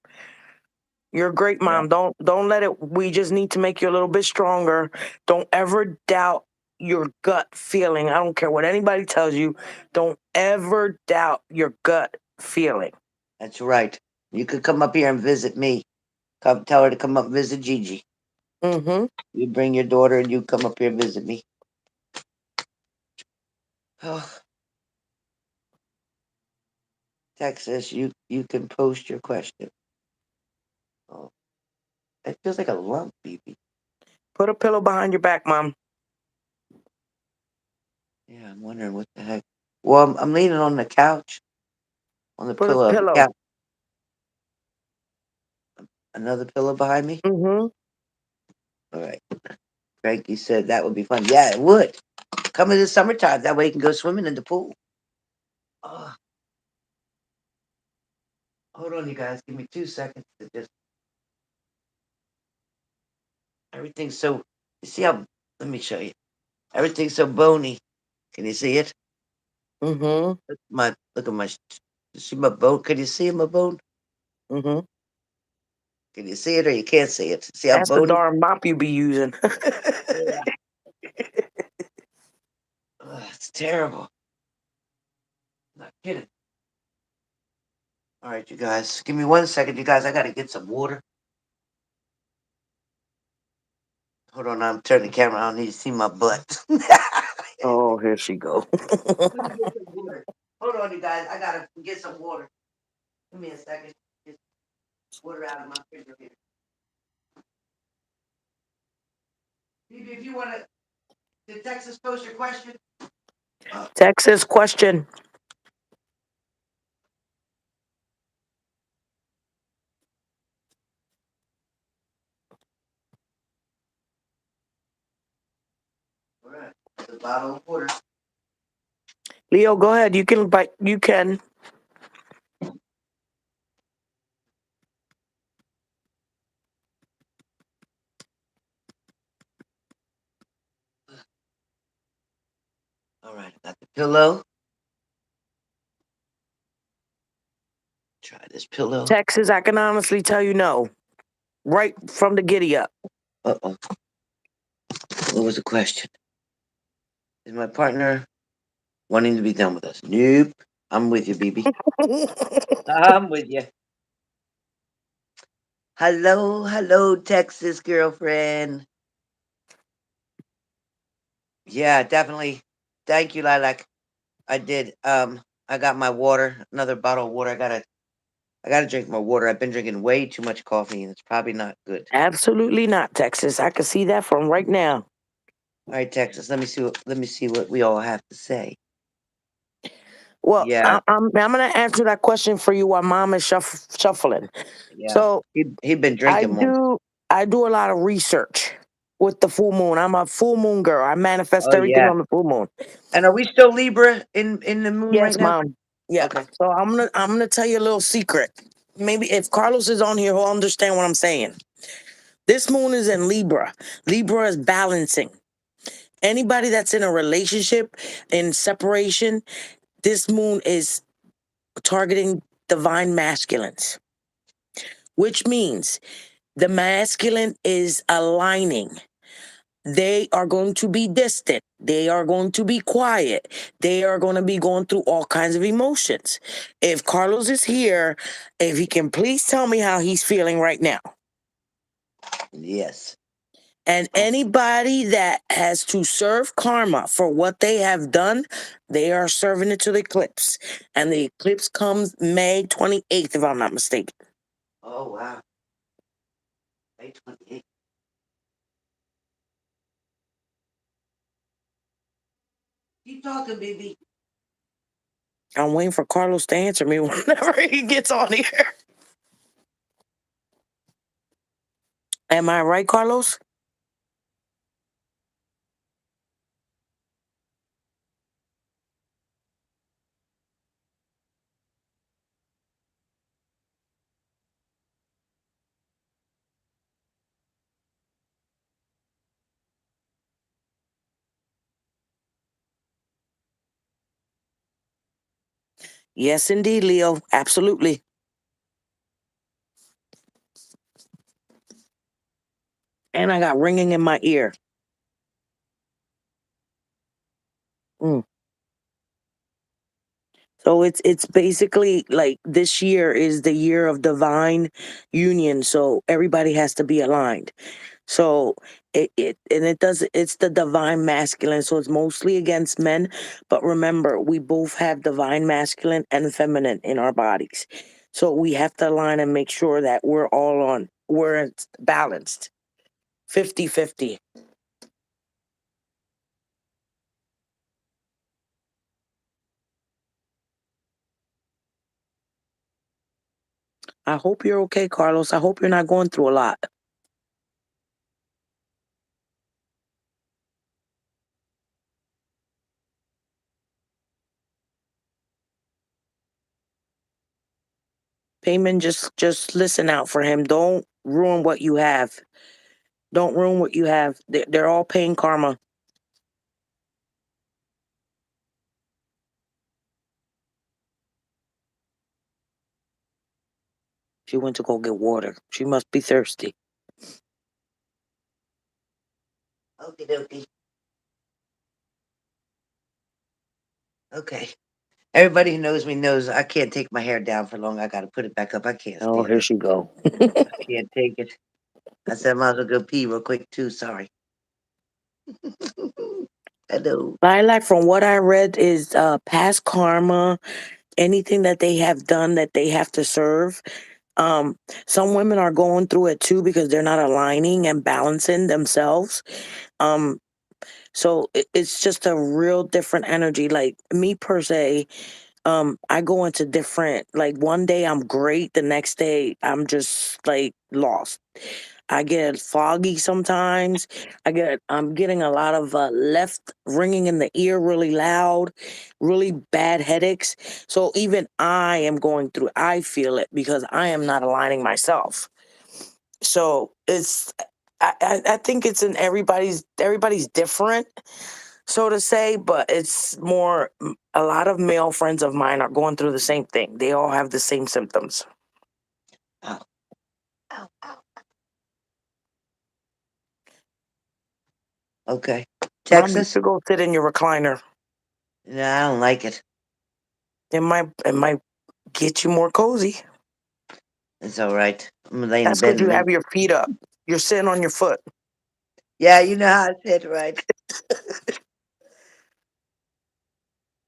[SPEAKER 1] You're a great
[SPEAKER 2] Yeah,
[SPEAKER 1] mom. Don't let it. We just need to make you a little bit stronger. Don't ever doubt your gut feeling. I don't care what anybody tells you. Don't ever doubt your gut feeling.
[SPEAKER 2] that's right. You could come up here and visit me. Come tell her to come up and visit Gigi.
[SPEAKER 1] Mm-hmm.
[SPEAKER 2] You bring your daughter and you come up here and visit me. Oh, Texas, you can post your question. Oh, it feels like a lump, BB.
[SPEAKER 1] Put a pillow behind your back, Mom.
[SPEAKER 2] Yeah, I'm wondering what the heck. Well, I'm leaning on the couch, on the
[SPEAKER 1] Put a
[SPEAKER 2] pillow of the
[SPEAKER 1] pillow.
[SPEAKER 2] couch. Another pillow behind me.
[SPEAKER 1] Mm-hmm.
[SPEAKER 2] All right. Frankie said that would be fun. Yeah, it would. Come in the summertime. That way you can go swimming in the pool. Oh, hold on, you guys. Give me 2 seconds to just. Everything's so. You see how? Let me show you. Everything's so bony. Can you see it?
[SPEAKER 1] Mm-hmm.
[SPEAKER 2] Look at my. You see my bone? Can you see my bone?
[SPEAKER 1] Mm-hmm.
[SPEAKER 2] Can you see it or you can't see it? See how
[SPEAKER 1] That's the
[SPEAKER 2] bony?
[SPEAKER 1] darn mop you be using.
[SPEAKER 2] Yeah. Ugh, it's terrible. Not kidding. All right, you guys. Give me 1 second, you guys. I gotta get some water. Hold on, I'm turning the camera. I don't need to see my butt. Let
[SPEAKER 1] Oh, here she go.
[SPEAKER 2] me get some water. Hold on, you guys. I gotta get some water. Give me a second. Get water out of my refrigerator. Phoebe, if you wanna, did Texas post your question? Uh,
[SPEAKER 1] Texas question.
[SPEAKER 2] all right. The bottle of water.
[SPEAKER 1] Leo, go ahead. You can bite. You can.
[SPEAKER 2] All right, I got the pillow. Try this pillow.
[SPEAKER 1] Texas, I can honestly tell you no. Right from the giddy up.
[SPEAKER 2] Uh-oh. What was the question? Is my partner wanting to be done with us? Nope. I'm with you, BB. I'm with you. Hello, hello, Texas girlfriend. Yeah, definitely. Thank you, Lilac. I did. I got my water, another bottle of water. I gotta drink more water. I've been drinking way too much coffee, and it's probably not good.
[SPEAKER 1] Absolutely not, Texas. I can see that from right now.
[SPEAKER 2] All right, Texas. Let me see what we all have to say.
[SPEAKER 1] Well,
[SPEAKER 2] Yeah,
[SPEAKER 1] I'm gonna answer that question for you while Mom is shuffling.
[SPEAKER 2] yeah.
[SPEAKER 1] So
[SPEAKER 2] He been
[SPEAKER 1] I
[SPEAKER 2] drinking more.
[SPEAKER 1] do I do a lot of research with the full moon. I'm a full moon girl. I manifest
[SPEAKER 2] Oh
[SPEAKER 1] everything
[SPEAKER 2] yeah.
[SPEAKER 1] on the full moon.
[SPEAKER 2] And are we still Libra in the moon right
[SPEAKER 1] Yes,
[SPEAKER 2] now?
[SPEAKER 1] Mom. Yeah.
[SPEAKER 2] Okay.
[SPEAKER 1] So I'm gonna tell you a little secret. Maybe if Carlos is on here, he'll understand what I'm saying. This moon is in Libra. Libra is balancing. Anybody that's in a relationship, in separation, this moon is targeting divine masculines, which means the masculine is aligning. they are going to be distant. They are going to be quiet. They are going to be going through all kinds of emotions. If Carlos is here, if he can please tell me how he's feeling right now.
[SPEAKER 2] Yes.
[SPEAKER 1] And anybody that has to serve karma for what they have done, they are serving it to the eclipse. And the eclipse comes May 28th, if I'm not mistaken.
[SPEAKER 2] Oh wow. May 28th. Keep talking, baby.
[SPEAKER 1] I'm waiting for Carlos to answer me whenever he gets on here. Am I right, Carlos? Yes, indeed, Leo. Absolutely. And I got ringing in my ear. Mm. So it's basically like this year is the year of divine union. So everybody has to be aligned. So it's the divine masculine. So it's mostly against men. But remember, we both have divine masculine and feminine in our bodies. So we have to align and make sure that we're balanced. 50-50. I hope you're okay, Carlos. I hope you're not going through a lot. Payman, just listen out for him. Don't ruin what you have. Don't ruin what you have. They're all paying karma. She went to go get water. She must be thirsty.
[SPEAKER 2] Okie dokie. Okay. Everybody who knows me knows I can't take my hair down for long. I got to put it back up. I can't
[SPEAKER 1] Oh,
[SPEAKER 2] stand
[SPEAKER 1] here
[SPEAKER 2] it.
[SPEAKER 1] she go.
[SPEAKER 2] I can't take it. I said I might as well go pee real quick too. Sorry. Hello.
[SPEAKER 1] Lilac, from what I read, is past karma, anything that they have done that they have to serve. Um, some women are going through it too because they're not aligning and balancing themselves. Um, so it's just a real different energy. Like me per se, I go into different, like one day I'm great, the next day I'm just like lost. I get foggy sometimes. I'm getting a lot of left ringing in the ear really loud, really bad headaches. So even I am going through, I feel it because I am not aligning myself. So I think it's in everybody's different, so to say, but it's more, a lot of male friends of mine are going through the same thing. They all have the same symptoms.
[SPEAKER 2] Ow. Ow. Ow. Okay.
[SPEAKER 1] Mom, you
[SPEAKER 2] Texas?
[SPEAKER 1] should go sit in your recliner.
[SPEAKER 2] No, I don't like it.
[SPEAKER 1] It might get you more cozy.
[SPEAKER 2] It's all right. I'm gonna lay in the
[SPEAKER 1] That's
[SPEAKER 2] bed
[SPEAKER 1] because
[SPEAKER 2] in a
[SPEAKER 1] you
[SPEAKER 2] minute.
[SPEAKER 1] have your feet up. You're sitting on your foot.
[SPEAKER 2] Yeah, you know how I said right.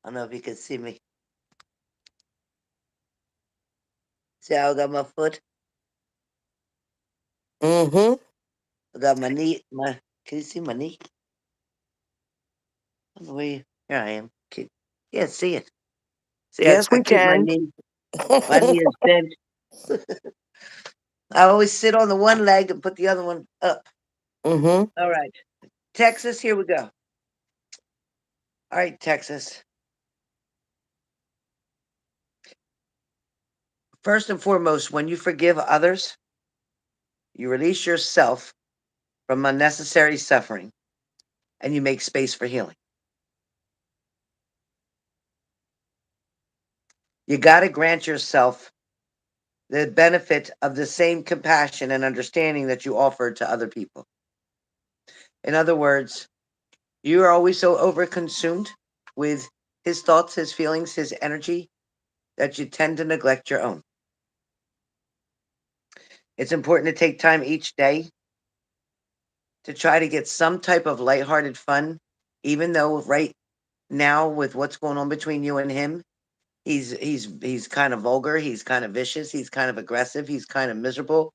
[SPEAKER 2] I don't know if you can see me. See how I got my foot?
[SPEAKER 1] Mm-hmm.
[SPEAKER 2] I got my knee. My Can you see my knee? I don't know where here I am. Yeah, see it. See,
[SPEAKER 1] Yes,
[SPEAKER 2] I
[SPEAKER 1] we
[SPEAKER 2] keep my
[SPEAKER 1] can.
[SPEAKER 2] knee. My knee is bent. I always sit on the one leg and put the other one up.
[SPEAKER 1] Mm-hmm.
[SPEAKER 2] All right. Texas, here we go. All right, Texas. First and foremost, when you forgive others, you release yourself from unnecessary suffering and you make space for healing. You got to grant yourself the benefit of the same compassion and understanding that you offer to other people. In other words, you are always so overconsumed with his thoughts, his feelings, his energy that you tend to neglect your own. It's important to take time each day to try to get some type of lighthearted fun, even though right now with what's going on between you and him, he's kind of vulgar, he's kind of vicious, he's kind of aggressive, he's kind of miserable,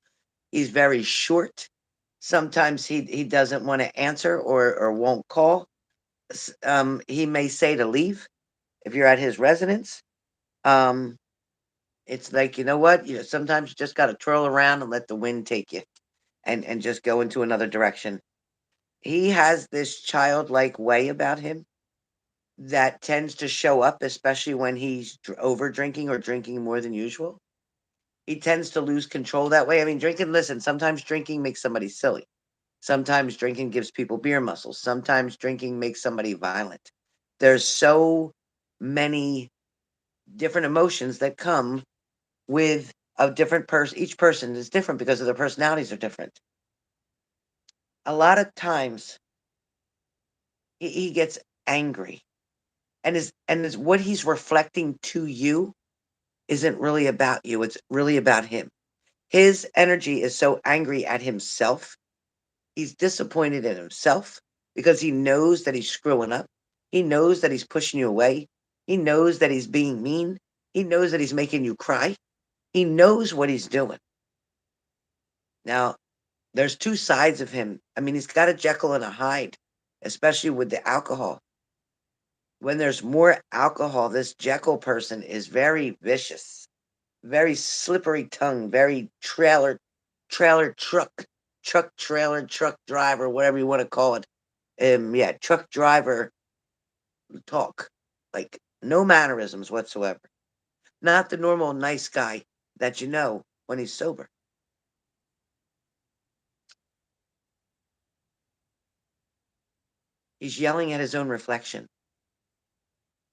[SPEAKER 2] he's very short. Sometimes he doesn't want to answer or won't call. He may say to leave if you're at his residence. Um, it's like, you know what? Sometimes you just got to twirl around and let the wind take you, and just go into another direction. He has this childlike way about him that tends to show up, especially when he's over drinking or drinking more than usual. He tends to lose control that way. I mean, drinking, listen, sometimes drinking makes somebody silly. Sometimes drinking gives people beer muscles. Sometimes drinking makes somebody violent. There's so many different emotions that come with a different person. Each person is different because of their personalities are different. A lot of times he gets angry, and is what he's reflecting to you isn't really about you. It's really about him. His energy is so angry at himself. He's disappointed in himself because he knows that he's screwing up. He knows that he's pushing you away. He knows that he's being mean. He knows that he's making you cry. He knows what he's doing. Now, there's two sides of him. I mean, he's got a Jekyll and a Hyde, especially with the alcohol. When there's more alcohol, this Jekyll person is very vicious, very slippery tongue, very trailer truck driver, whatever you want to call it. Yeah, truck driver talk. Like no mannerisms whatsoever. Not the normal nice guy that you know when he's sober. He's yelling at his own reflection.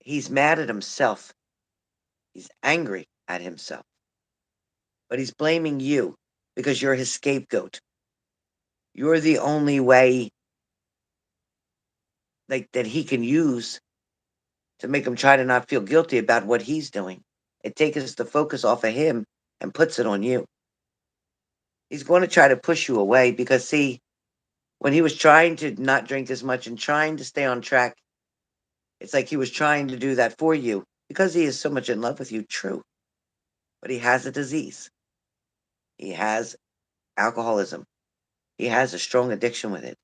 [SPEAKER 2] He's mad at himself. He's angry at himself. But he's blaming you because you're his scapegoat. You're the only way like that he can use to make him try to not feel guilty about what he's doing. It takes the focus off of him and puts it on you. He's going to try to push you away because see, when he was trying to not drink as much and trying to stay on track, it's like he was trying to do that for you because he is so much in love with you, true. But he has a disease. He has alcoholism. He has a strong addiction with it.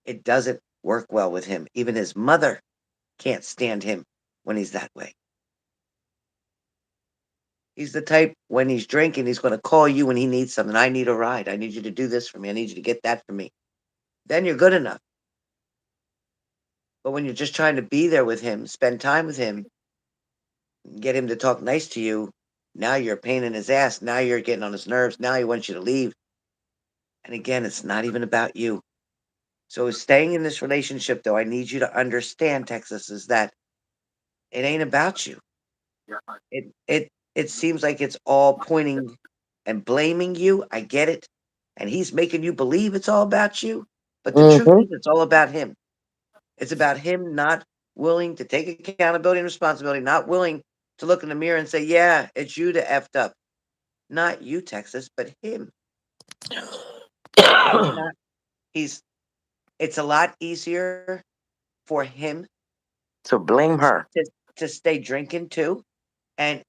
[SPEAKER 2] It doesn't work well with him. Even his mother can't stand him when he's that way. He's the type when he's drinking, he's going to call you when he needs something. I need a ride. I need you to do this for me. I need you to get that for me. Then you're good enough. But when you're just trying to be there with him, spend time with him, get him to talk nice to you, now you're a pain in his ass. Now you're getting on his nerves. Now he wants you to leave. And again, it's not even about you. So staying in this relationship, though, I need you to understand, Texas, is that it ain't about you. It seems like it's all pointing and blaming you. I get it. And he's making you believe it's all about you. But the truth
[SPEAKER 1] Mm-hmm.
[SPEAKER 2] is it's all about him. It's about him not willing to take accountability and responsibility, not willing to look in the mirror and say, yeah, it's you that effed up. Not you, Texas, but him. He's not he's it's a lot easier for him
[SPEAKER 1] To blame her.
[SPEAKER 2] to, to stay drinking too and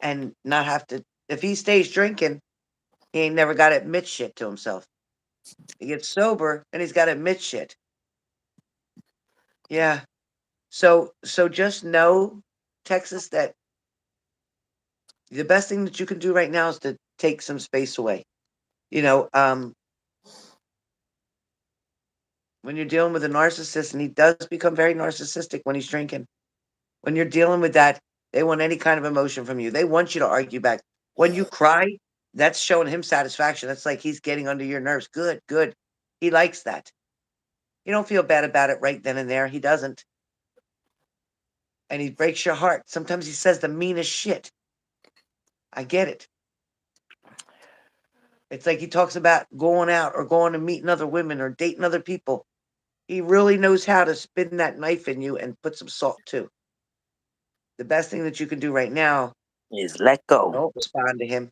[SPEAKER 2] not have to if he stays drinking, he ain't never got to admit shit to himself. He gets sober and he's got to admit shit. Yeah. So just know, Texas, that the best thing that you can do right now is to take some space away. You know, when you're dealing with a narcissist, and he does become very narcissistic when he's drinking. When you're dealing with that, they want any kind of emotion from you. They want you to argue back. When you cry, that's showing him satisfaction. That's like he's getting under your nerves. Good, good. He likes that. You don't feel bad about it right then and there. He doesn't. And he breaks your heart. Sometimes he says the meanest shit. I get it. It's like he talks about going out or going and meeting other women or dating other people. He really knows how to spin that knife in you and put some salt too. The best thing that you can do right now,
[SPEAKER 1] Is let go.
[SPEAKER 2] don't respond to him.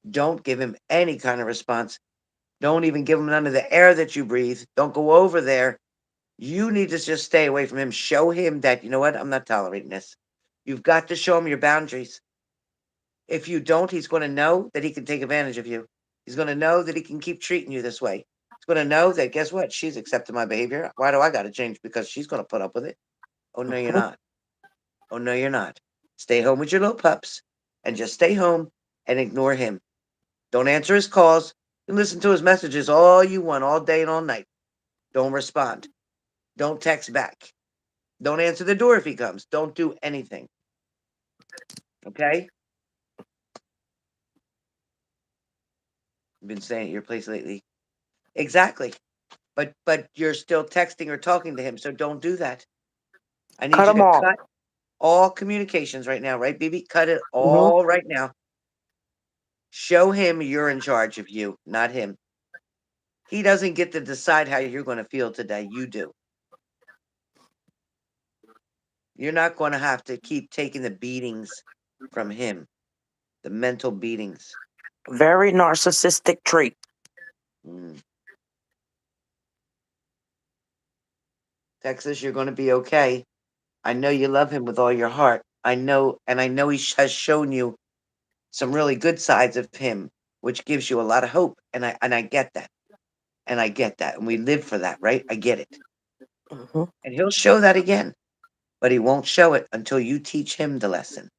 [SPEAKER 2] Don't give him any kind of response. Don't even give him none of the air that you breathe. Don't go over there. You need to just stay away from him. Show him that, you know what, I'm not tolerating this. You've got to show him your boundaries. If you don't, he's going to know that he can take advantage of you. He's going to know that he can keep treating you this way. He's going to know that, guess what? She's accepted my behavior. Why do I got to change? Because she's going to put up with it. Oh, no, you're
[SPEAKER 1] Mhm.
[SPEAKER 2] not. Oh, no, you're not. Stay home with your little pups and just stay home and ignore him. Don't answer his calls. You can listen to his messages all you want, all day and all night. Don't respond. Don't text back. Don't answer the door if he comes. Don't do anything. Okay? I've been staying at your place lately. Exactly. But you're still texting or talking to him, so don't do that. I need
[SPEAKER 1] Cut
[SPEAKER 2] you
[SPEAKER 1] them
[SPEAKER 2] to
[SPEAKER 1] off.
[SPEAKER 2] cut all communications right now, right, BB? Cut it
[SPEAKER 1] Hmm.
[SPEAKER 2] all right now. Show him you're in charge of you, not him. He doesn't get to decide how you're going to feel today. You do. You're not going to have to keep taking the beatings from him, the mental beatings.
[SPEAKER 1] Very narcissistic trait.
[SPEAKER 2] Mm. Texas, you're going to be okay. I know you love him with all your heart. I know, and I know he has shown you some really good sides of him, which gives you a lot of hope. And I get that, and I get that, and we live for that, right? I get it,
[SPEAKER 1] Hmm.
[SPEAKER 2] and he'll show that again, but he won't show it until you teach him the lesson.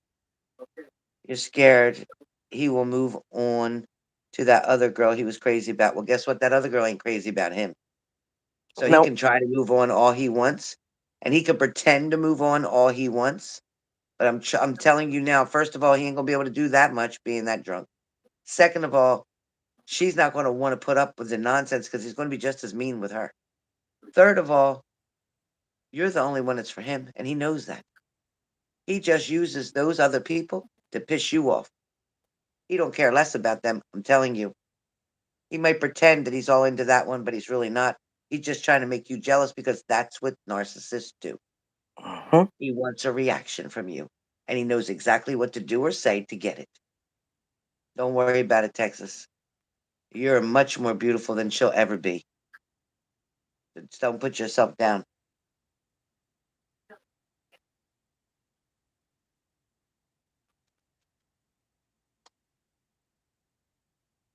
[SPEAKER 2] You're scared he will move on to that other girl he was crazy about. Well, guess what? That other girl ain't crazy about him, so he
[SPEAKER 1] Nope.
[SPEAKER 2] can try to move on all he wants, and he can pretend to move on all he wants. But I'm telling you now, first of all, he ain't gonna be able to do that much being that drunk. Second of all, she's not gonna want to put up with the nonsense because he's gonna be just as mean with her. Third of all, you're the only one that's for him, and he knows that. He just uses those other people to piss you off. He don't care less about them. I'm telling you. He might pretend that he's all into that one, but he's really not. He's just trying to make you jealous because that's what narcissists do.
[SPEAKER 1] Hmm.
[SPEAKER 2] He wants a reaction from you, and he knows exactly what to do or say to get it. Don't worry about it, Texas. You're much more beautiful than she'll ever be. Just don't put yourself down.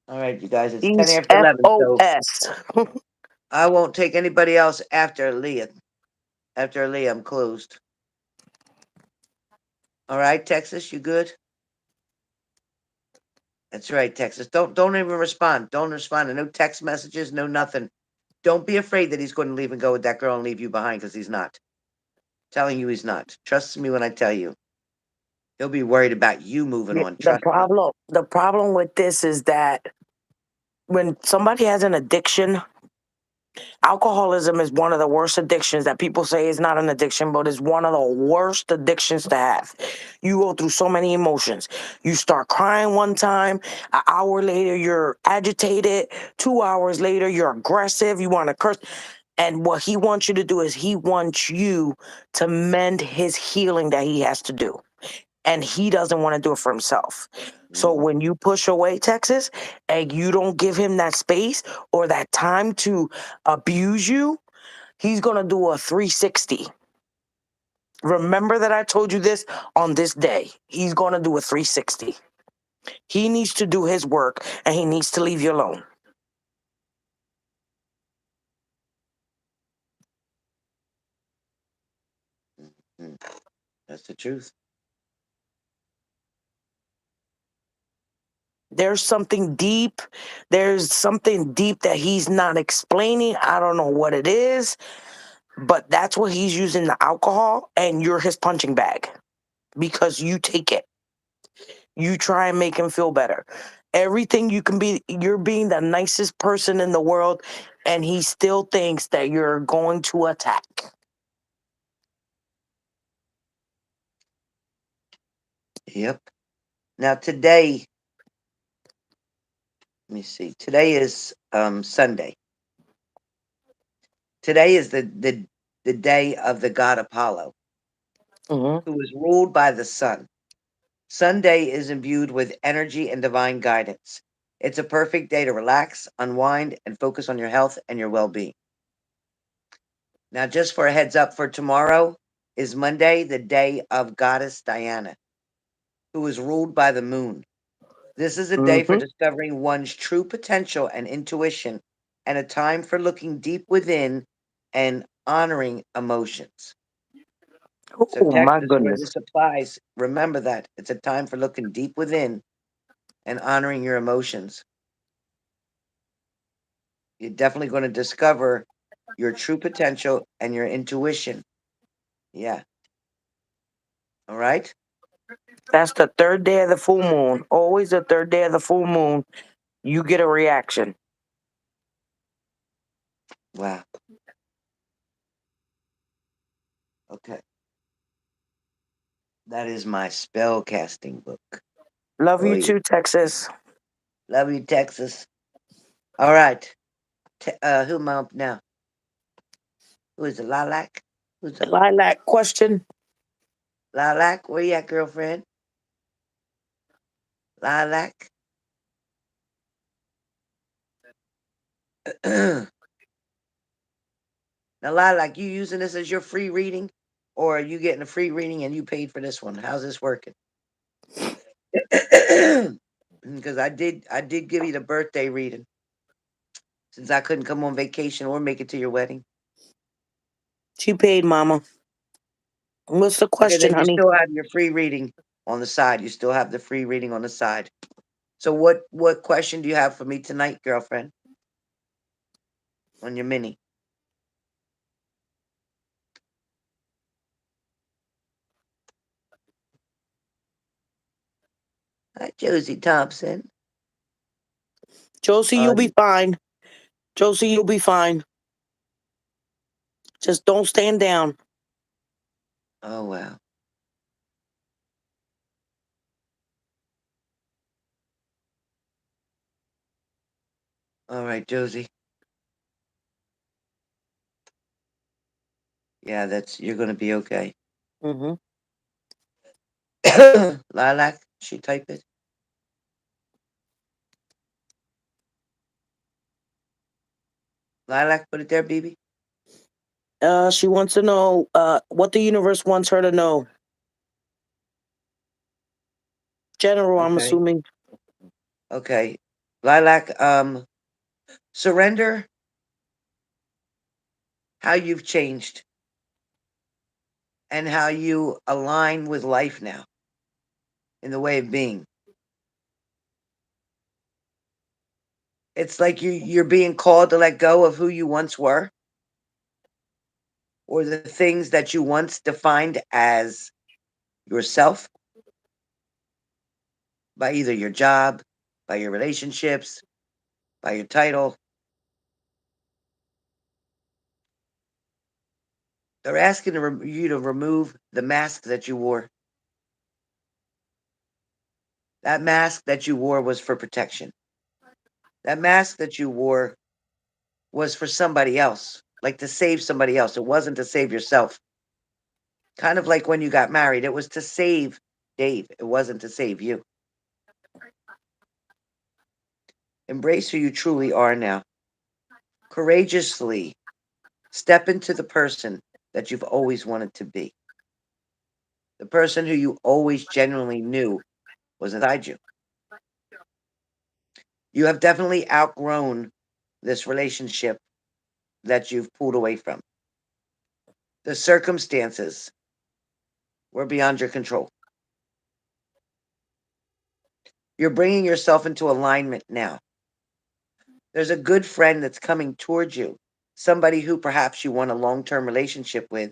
[SPEAKER 2] All right, you guys, it's 10
[SPEAKER 1] He's
[SPEAKER 2] after 11, so
[SPEAKER 1] FOS.
[SPEAKER 2] I won't take anybody else after Leah. After Leah, I'm closed. All right, Texas, you good? That's right, Texas. Don't even respond. Don't respond to no text messages, no nothing. Don't be afraid that he's going to leave and go with that girl and leave you behind because he's not. Telling you he's not. Trust me when I tell you. He'll be worried about you moving on.
[SPEAKER 1] The
[SPEAKER 2] Trust me.
[SPEAKER 1] problem with this is that when somebody has an addiction, alcoholism is one of the worst addictions that people say is not an addiction, but it's one of the worst addictions to have. You go through so many emotions. You start crying one time, an hour later, you're agitated, 2 hours later, you're aggressive, you want to curse. And what he wants you to do is he wants you to mend his healing that he has to do. And he doesn't want to do it for himself. So
[SPEAKER 2] Mm,
[SPEAKER 1] when you push away Texas and you don't give him that space or that time to abuse you, he's going to do a 360. Remember that I told you this on this day. He's going to do a 360. He needs to do his work and he needs to leave you alone.
[SPEAKER 2] mm. That's the truth.
[SPEAKER 1] There's something deep. There's something deep that he's not explaining. I don't know what it is, but that's what he's using the alcohol, and you're his punching bag because you take it. You try and make him feel better. Everything you can be, you're being the nicest person in the world, and he still thinks that you're going to attack.
[SPEAKER 2] Yep. Now today, let me see. Today is Sunday. Today is the day of the god Apollo,
[SPEAKER 1] Hmm.
[SPEAKER 2] who is ruled by the sun. Sunday is imbued with energy and divine guidance. It's a perfect day to relax, unwind, and focus on your health and your well being. Now, just for a heads up, for tomorrow is Monday, the day of Goddess Diana, who is ruled by the moon. This is a day for
[SPEAKER 1] Hmm.
[SPEAKER 2] discovering one's true potential and intuition, and a time for looking deep within and honoring emotions. So,
[SPEAKER 1] Oh my
[SPEAKER 2] Texas, where
[SPEAKER 1] goodness.
[SPEAKER 2] this applies, remember that it's a time for looking deep within and honoring your emotions. You're definitely going to discover your true potential and your intuition. Yeah. All right.
[SPEAKER 1] That's the third day of the full moon. Always the third day of the full moon, you get a reaction.
[SPEAKER 2] Wow. Okay. That is my spell casting book.
[SPEAKER 1] Love
[SPEAKER 2] Oh,
[SPEAKER 1] you
[SPEAKER 2] yeah.
[SPEAKER 1] too, Texas.
[SPEAKER 2] Love you, Texas. All right. Who am I up now? Who is it? Lilac? Who's up?
[SPEAKER 1] Lilac question.
[SPEAKER 2] Lilac? Where you at, girlfriend? Lilac? Now, Lilac, you using this as your free reading? Or are you getting a free reading and you paid for this one? How's this working? Because I did give you the birthday reading since I couldn't come on vacation or make it to your wedding.
[SPEAKER 1] She paid, Mama. What's the
[SPEAKER 2] Okay,
[SPEAKER 1] question,
[SPEAKER 2] then you
[SPEAKER 1] honey?
[SPEAKER 2] still have your free reading on the side. You still have the free reading on the side. So what question do you have for me tonight, girlfriend? On your mini. Hi, Josie Thompson.
[SPEAKER 1] Josie, you'll
[SPEAKER 2] Uh,
[SPEAKER 1] be fine. Josie, you'll be fine. Just don't stand down.
[SPEAKER 2] oh wow. All right, Josie. Yeah, that's you're gonna be okay.
[SPEAKER 1] Hmm.
[SPEAKER 2] Lilac, she type it. Lilac, put it there, baby.
[SPEAKER 1] She wants to know what the universe wants her to know. General, I'm
[SPEAKER 2] Okay.
[SPEAKER 1] assuming.
[SPEAKER 2] Okay. Lilac, surrender how you've changed and how you align with life now in the way of being. It's like you're being called to let go of who you once were or the things that you once defined as yourself by either your job, by your relationships, by your title. They're asking you to remove the mask that you wore. That mask that you wore was for protection. That mask that you wore was for somebody else, like to save somebody else. It wasn't to save yourself. Kind of like when you got married, it was to save Dave. It wasn't to save you. Embrace who you truly are now. Courageously step into the person that you've always wanted to be, the person who you always genuinely knew was inside you. You have definitely outgrown this relationship that you've pulled away from. The circumstances were beyond your control. You're bringing yourself into alignment now. There's a good friend that's coming towards you, somebody who perhaps you want a long term relationship with.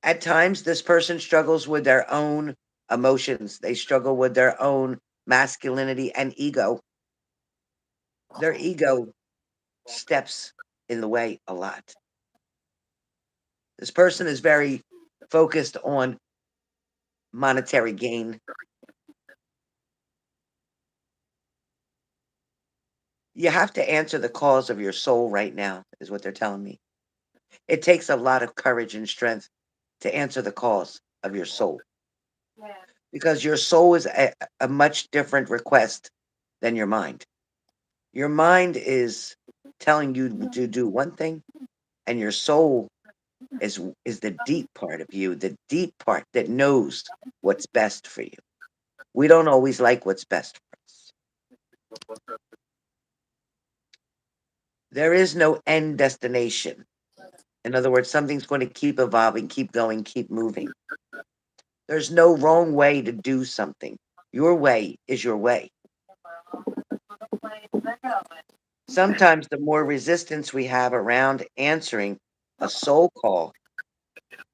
[SPEAKER 2] At times, this person struggles with their own emotions, they struggle with their own masculinity and ego. Their ego steps in the way a lot. This person is very focused on monetary gain. You have to answer the calls of your soul right now, is what they're telling me. It takes a lot of courage and strength to answer the calls of your soul because your soul is a much different request than your mind. Your mind is telling you to do one thing, and your soul is the deep part of you, the deep part that knows what's best for you. We don't always like what's best for us. There is no end destination. In other words, something's going to keep evolving, keep going, keep moving. There's no wrong way to do something. Your way is your way. Sometimes the more resistance we have around answering a soul call,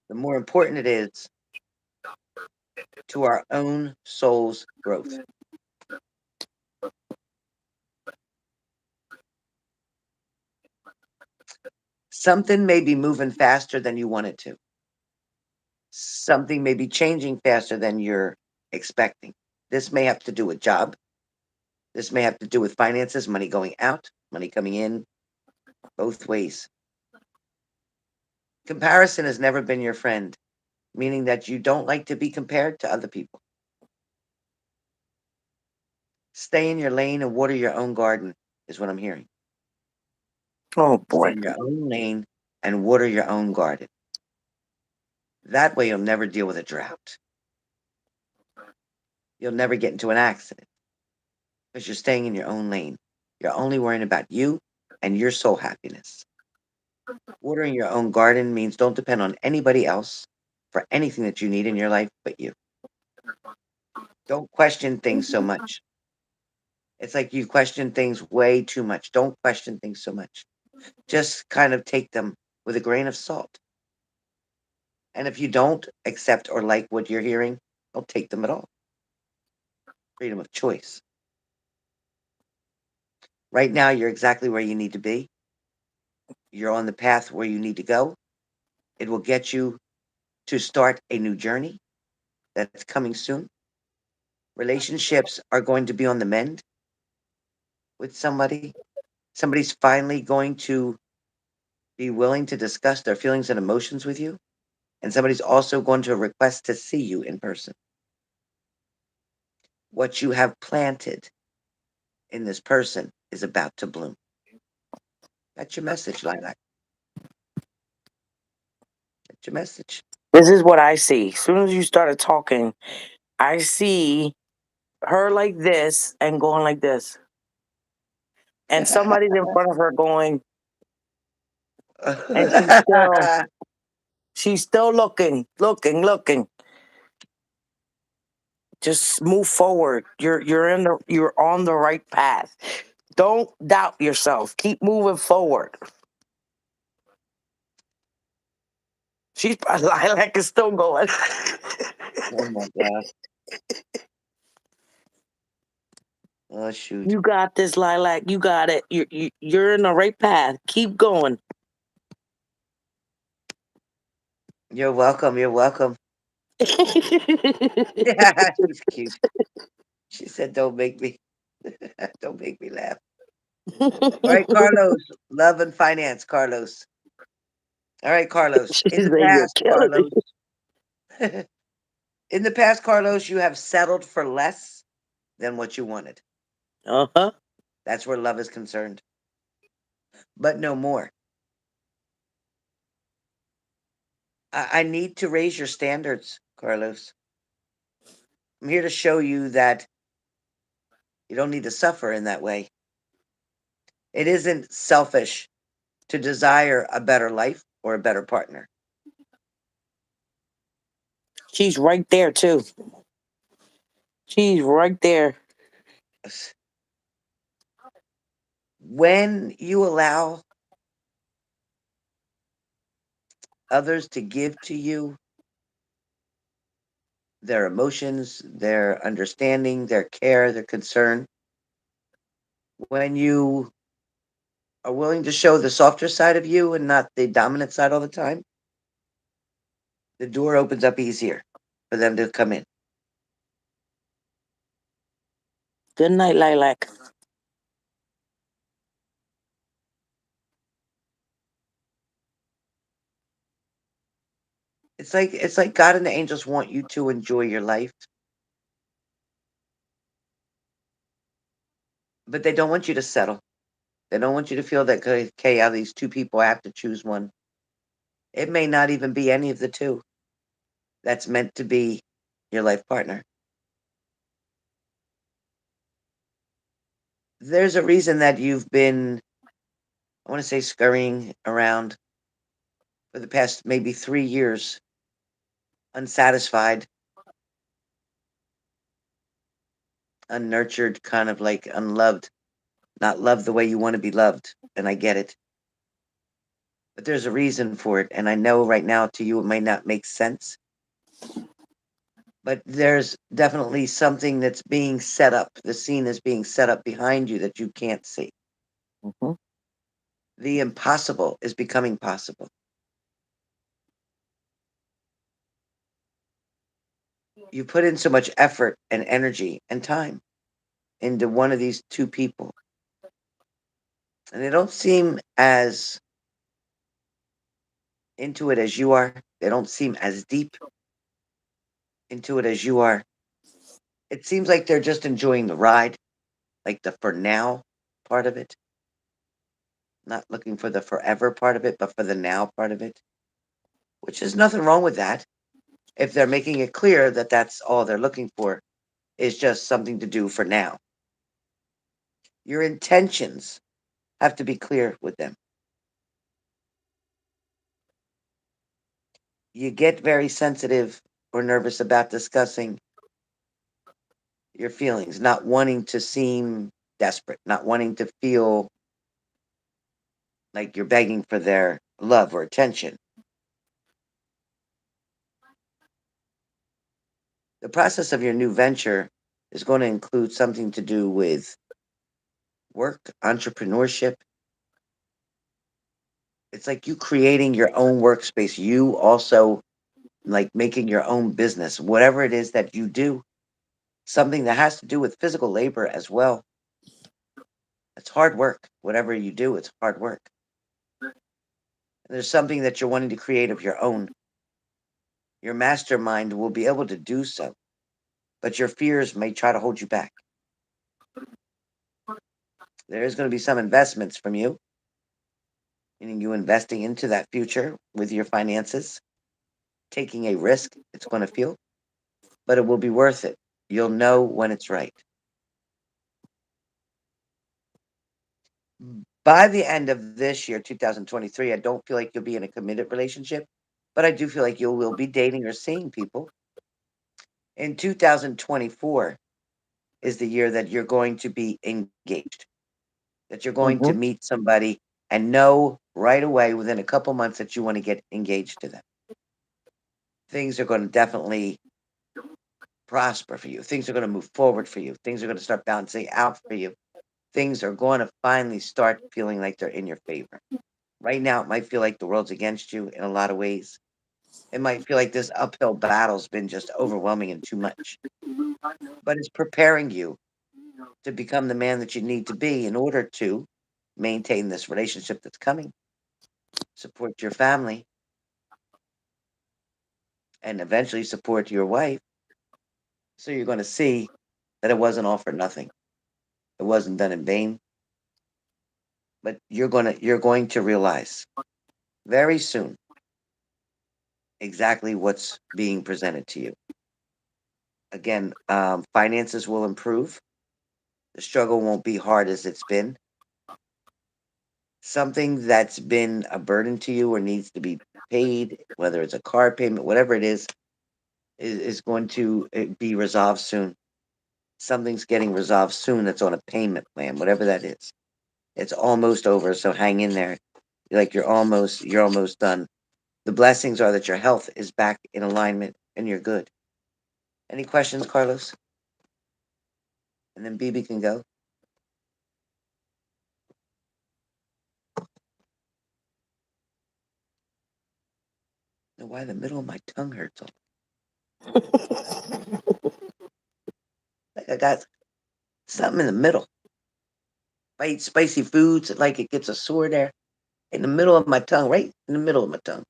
[SPEAKER 2] the more important it is to our own soul's growth. Something may be moving faster than you want it to. Something may be changing faster than you're expecting. This may have to do with job. This may have to do with finances, money going out, money coming in, both ways. Comparison has never been your friend, meaning that you don't like to be compared to other people. Stay in your lane and water your own garden, is what I'm hearing.
[SPEAKER 1] Oh
[SPEAKER 2] Stay
[SPEAKER 1] boy.
[SPEAKER 2] in your own lane and water your own garden. That way, you'll never deal with a drought. You'll never get into an accident because you're staying in your own lane. You're only worrying about you and your soul happiness. Watering your own garden means don't depend on anybody else for anything that you need in your life but you. Don't question things so much. It's like you question things way too much. Don't question things so much. Just kind of take them with a grain of salt. And if you don't accept or like what you're hearing, don't take them at all. Freedom of choice. Right now, you're exactly where you need to be. You're on the path where you need to go. It will get you to start a new journey that's coming soon. Relationships are going to be on the mend with somebody. Somebody's finally going to be willing to discuss their feelings and emotions with you. And somebody's also going to request to see you in person. What you have planted in this person is about to bloom. That's your message, Lilac. That's your message.
[SPEAKER 1] This is what I see. As soon as you started talking, I see her like this and going like this. And somebody's in front of her going, and she's still looking. Just move forward. You're on the right path. Don't doubt yourself. Keep moving forward. She's Lilac is still going.
[SPEAKER 2] Oh my God. Oh shoot.
[SPEAKER 1] You got this, Lilac. You got it. You're in the right path. Keep going.
[SPEAKER 2] You're welcome. You're welcome. Yeah, she's cute. She said, "Don't make me, don't make me laugh." All right, Carlos. Love and finance, Carlos. All right, Carlos.
[SPEAKER 1] She
[SPEAKER 2] In the
[SPEAKER 1] said, "You're
[SPEAKER 2] past,
[SPEAKER 1] killing me."
[SPEAKER 2] Carlos. In the past, Carlos, you have settled for less than what you wanted.
[SPEAKER 1] Uh huh.
[SPEAKER 2] That's where love is concerned. But no more. I need to raise your standards, Carlos. I'm here to show you that you don't need to suffer in that way. It isn't selfish to desire a better life or a better partner.
[SPEAKER 1] She's right there too. She's right there.
[SPEAKER 2] When you allow others to give to you their emotions, their understanding, their care, their concern, when you are willing to show the softer side of you and not the dominant side all the time, the door opens up easier for them to come in.
[SPEAKER 1] Good night, Lilac.
[SPEAKER 2] it's like God and the angels want you to enjoy your life, but they don't want you to settle. They don't want you to feel that okay, out of these two people, I have to choose one. It may not even be any of the two that's meant to be your life partner. There's a reason that you've been, I want to say, scurrying around for the past maybe 3 years, unsatisfied, unnurtured, kind of like unloved, not loved the way you want to be loved. And I get it. But there's a reason for it. And I know right now to you it may not make sense, but there's definitely something that's being set up. The scene is being set up behind you that you can't see.
[SPEAKER 1] Hmm.
[SPEAKER 2] The impossible is becoming possible. You put in so much effort and energy and time into one of these two people, and they don't seem as into it as you are. They don't seem as deep into it as you are. It seems like they're just enjoying the ride, like the for now part of it, not looking for the forever part of it, but for the now part of it, which is nothing wrong with that. If they're making it clear that that's all they're looking for is just something to do for now. Your intentions have to be clear with them. You get very sensitive or nervous about discussing your feelings, not wanting to seem desperate, not wanting to feel like you're begging for their love or attention. The process of your new venture is going to include something to do with work, entrepreneurship. It's like you creating your own workspace. You also like making your own business, whatever it is that you do, something that has to do with physical labor as well. It's hard work. Whatever you do, it's hard work. And there's something that you're wanting to create of your own. Your mastermind will be able to do so, but your fears may try to hold you back. There is going to be some investments from you, meaning you investing into that future with your finances, taking a risk. It's going to feel, but it will be worth it. You'll know when it's right. By the end of this year, 2023, I don't feel like you'll be in a committed relationship, but I do feel like you will be dating or seeing people. In 2024 is the year that you're going to be engaged, that you're going to
[SPEAKER 1] Hmm.
[SPEAKER 2] meet somebody and know right away within a couple months that you want to get engaged to them. Things are going to definitely prosper for you. Things are going to move forward for you. Things are going to start balancing out for you. Things are going to finally start feeling like they're in your favor. Right now, it might feel like the world's against you in a lot of ways. It might feel like this uphill battle's been just overwhelming and too much, but it's preparing you to become the man that you need to be in order to maintain this relationship that's coming, support your family, and eventually support your wife. So you're going to see that it wasn't all for nothing. It wasn't done in vain, but you're going to realize very soon exactly what's being presented to you. Again, finances will improve. The struggle won't be hard as it's been. Something that's been a burden to you or needs to be paid, whether it's a car payment, whatever it is going to be resolved soon. Something's getting resolved soon that's on a payment plan, whatever that is. It's almost over, so hang in there. Like you're almost done. The blessings are that your health is back in alignment and you're good. Any questions, Carlos? And then BB can go. Now, why the middle of my tongue hurts? Like I got something in the middle. If I eat spicy foods, like it gets a sore there in the middle of my tongue, right in the middle of my tongue.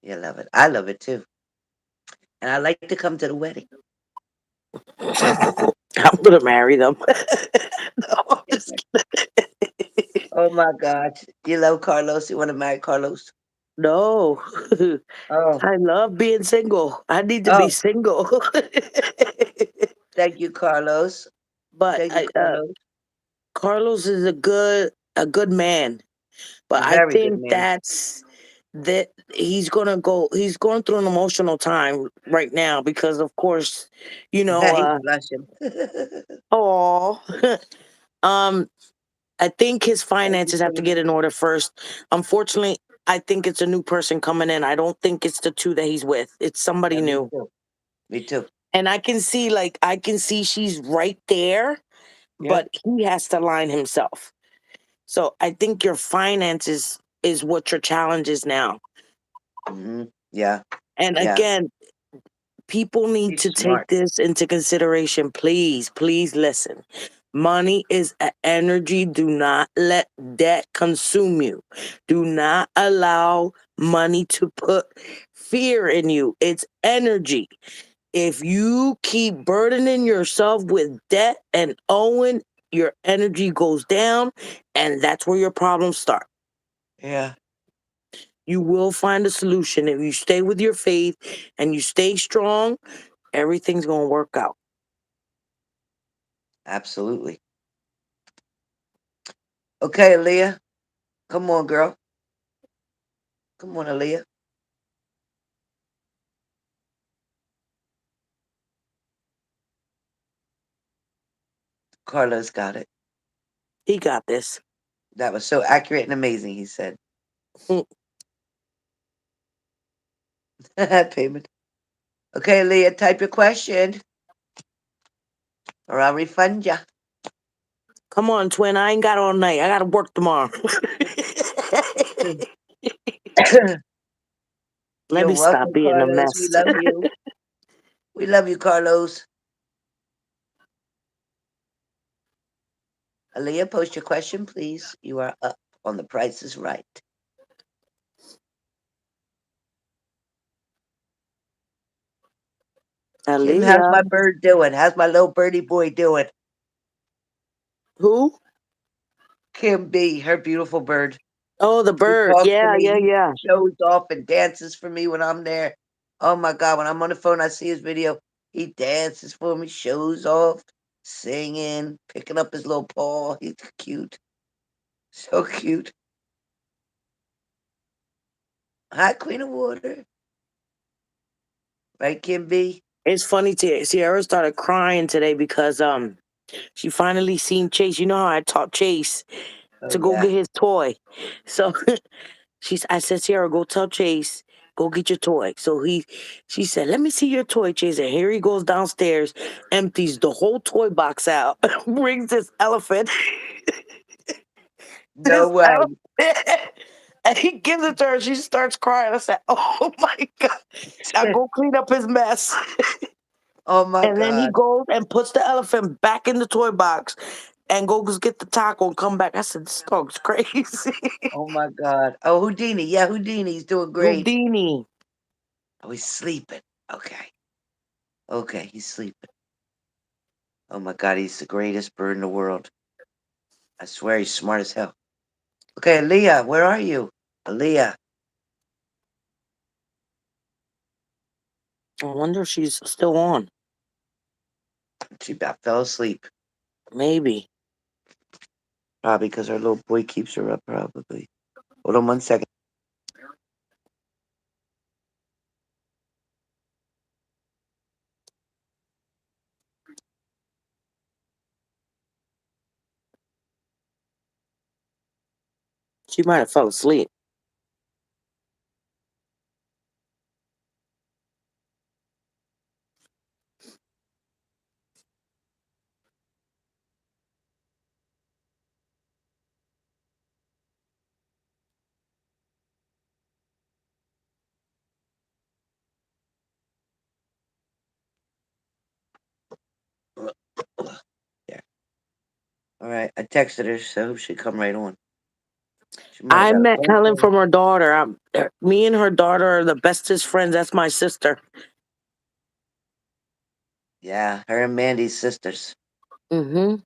[SPEAKER 2] You love it. I love it too. And I like to come to the wedding.
[SPEAKER 1] I'm gonna marry them. No, I'm just kidding.
[SPEAKER 2] Oh my God. You love Carlos? You want to marry Carlos?
[SPEAKER 1] No,
[SPEAKER 2] Oh,
[SPEAKER 1] I love being single. I need to be
[SPEAKER 2] oh,
[SPEAKER 1] single.
[SPEAKER 2] thank you, Carlos.
[SPEAKER 1] but
[SPEAKER 2] Thank you, Carlos.
[SPEAKER 1] Carlos is a good man. But
[SPEAKER 2] A
[SPEAKER 1] I
[SPEAKER 2] very good
[SPEAKER 1] think
[SPEAKER 2] man.
[SPEAKER 1] that he's going through an emotional time right now because of course, you know,
[SPEAKER 2] He's blushing.
[SPEAKER 1] oh um I think his
[SPEAKER 2] Thank you
[SPEAKER 1] finances
[SPEAKER 2] so
[SPEAKER 1] have to get
[SPEAKER 2] much.
[SPEAKER 1] in order first. Unfortunately, I think it's a new person coming in. I don't think it's the two that he's with. It's somebody
[SPEAKER 2] Yeah, me
[SPEAKER 1] new.
[SPEAKER 2] too. Me too.
[SPEAKER 1] And I can see she's right there,
[SPEAKER 2] Yeah.
[SPEAKER 1] but he has to line himself. So I think your finances is what your challenge is now.
[SPEAKER 2] Yeah.
[SPEAKER 1] And
[SPEAKER 2] Yeah.
[SPEAKER 1] again, people need
[SPEAKER 2] He's
[SPEAKER 1] to take
[SPEAKER 2] smart.
[SPEAKER 1] this into consideration. Please, please listen. Money is an energy. Do not let debt consume you. Do not allow money to put fear in you. It's energy. If you keep burdening yourself with debt and owing, your energy goes down, and that's where your problems start.
[SPEAKER 2] Yeah.
[SPEAKER 1] You will find a solution if you stay with your faith and you stay strong. Everything's gonna work out.
[SPEAKER 2] Absolutely. Okay, Aaliyah. Come on, girl. Come on, Aaliyah. Carlos got it.
[SPEAKER 1] He got this.
[SPEAKER 2] That was so accurate and amazing, he said. Payment. Okay, Leah, type your question or I'll refund ya.
[SPEAKER 1] Come on, twin. I ain't got all night. I gotta work tomorrow. Let
[SPEAKER 2] You're
[SPEAKER 1] me stop
[SPEAKER 2] welcome,
[SPEAKER 1] being a
[SPEAKER 2] Carlos. We
[SPEAKER 1] mess.
[SPEAKER 2] love you. We love you, Carlos. Aaliyah, post your question, please. You are up on The Price is Right. Kim, how's
[SPEAKER 1] Aaliyah.
[SPEAKER 2] my bird doing? How's my little birdie boy doing?
[SPEAKER 1] Who?
[SPEAKER 2] Kim B, her beautiful bird.
[SPEAKER 1] Oh, the
[SPEAKER 2] He
[SPEAKER 1] bird.
[SPEAKER 2] talks to
[SPEAKER 1] Yeah,
[SPEAKER 2] me.
[SPEAKER 1] yeah,
[SPEAKER 2] He
[SPEAKER 1] yeah.
[SPEAKER 2] shows off and dances for me when I'm there. Oh my God, when I'm on the phone, I see his video. He dances for me, shows off, singing, picking up his little paw. He's cute. So cute. Hi, Queen of Water. Right, Kim B?
[SPEAKER 1] It's funny to Sierra started crying today because she finally seen Chase. You know how I taught Chase
[SPEAKER 2] Oh,
[SPEAKER 1] to go
[SPEAKER 2] yeah.
[SPEAKER 1] get his toy. So I said, Sierra, go tell Chase, go get your toy. She said, let me see your toy, Chase. And here he goes downstairs, empties the whole toy box out, brings this elephant,
[SPEAKER 2] No
[SPEAKER 1] this
[SPEAKER 2] way.
[SPEAKER 1] elephant, and he gives it to her. She starts crying. I said, oh my God. Now go clean up his mess.
[SPEAKER 2] Oh my
[SPEAKER 1] And then he
[SPEAKER 2] God.
[SPEAKER 1] goes and puts the elephant back in the toy box and goes get the taco and come back. I said, this dog's crazy.
[SPEAKER 2] Oh my God. Oh, Houdini. Yeah, Houdini's doing great.
[SPEAKER 1] Houdini.
[SPEAKER 2] Oh, he's sleeping. Okay. Okay, he's sleeping. Oh my God, he's the greatest bird in the world. I swear he's smart as hell. Okay, Leah, where are you? Leah,
[SPEAKER 1] I wonder if she's still on.
[SPEAKER 2] she about fell asleep.
[SPEAKER 1] Maybe.
[SPEAKER 2] Probably because her little boy keeps her up, probably. Hold on 1 second.
[SPEAKER 1] She might have fell asleep.
[SPEAKER 2] There. All right, I texted her, so she come right on. She might have
[SPEAKER 1] I
[SPEAKER 2] got a
[SPEAKER 1] met
[SPEAKER 2] phone
[SPEAKER 1] Helen
[SPEAKER 2] call.
[SPEAKER 1] from her daughter. Me and her daughter are the bestest friends. That's my sister.
[SPEAKER 2] Yeah, her and Mandy's sisters.
[SPEAKER 1] Mm-hmm.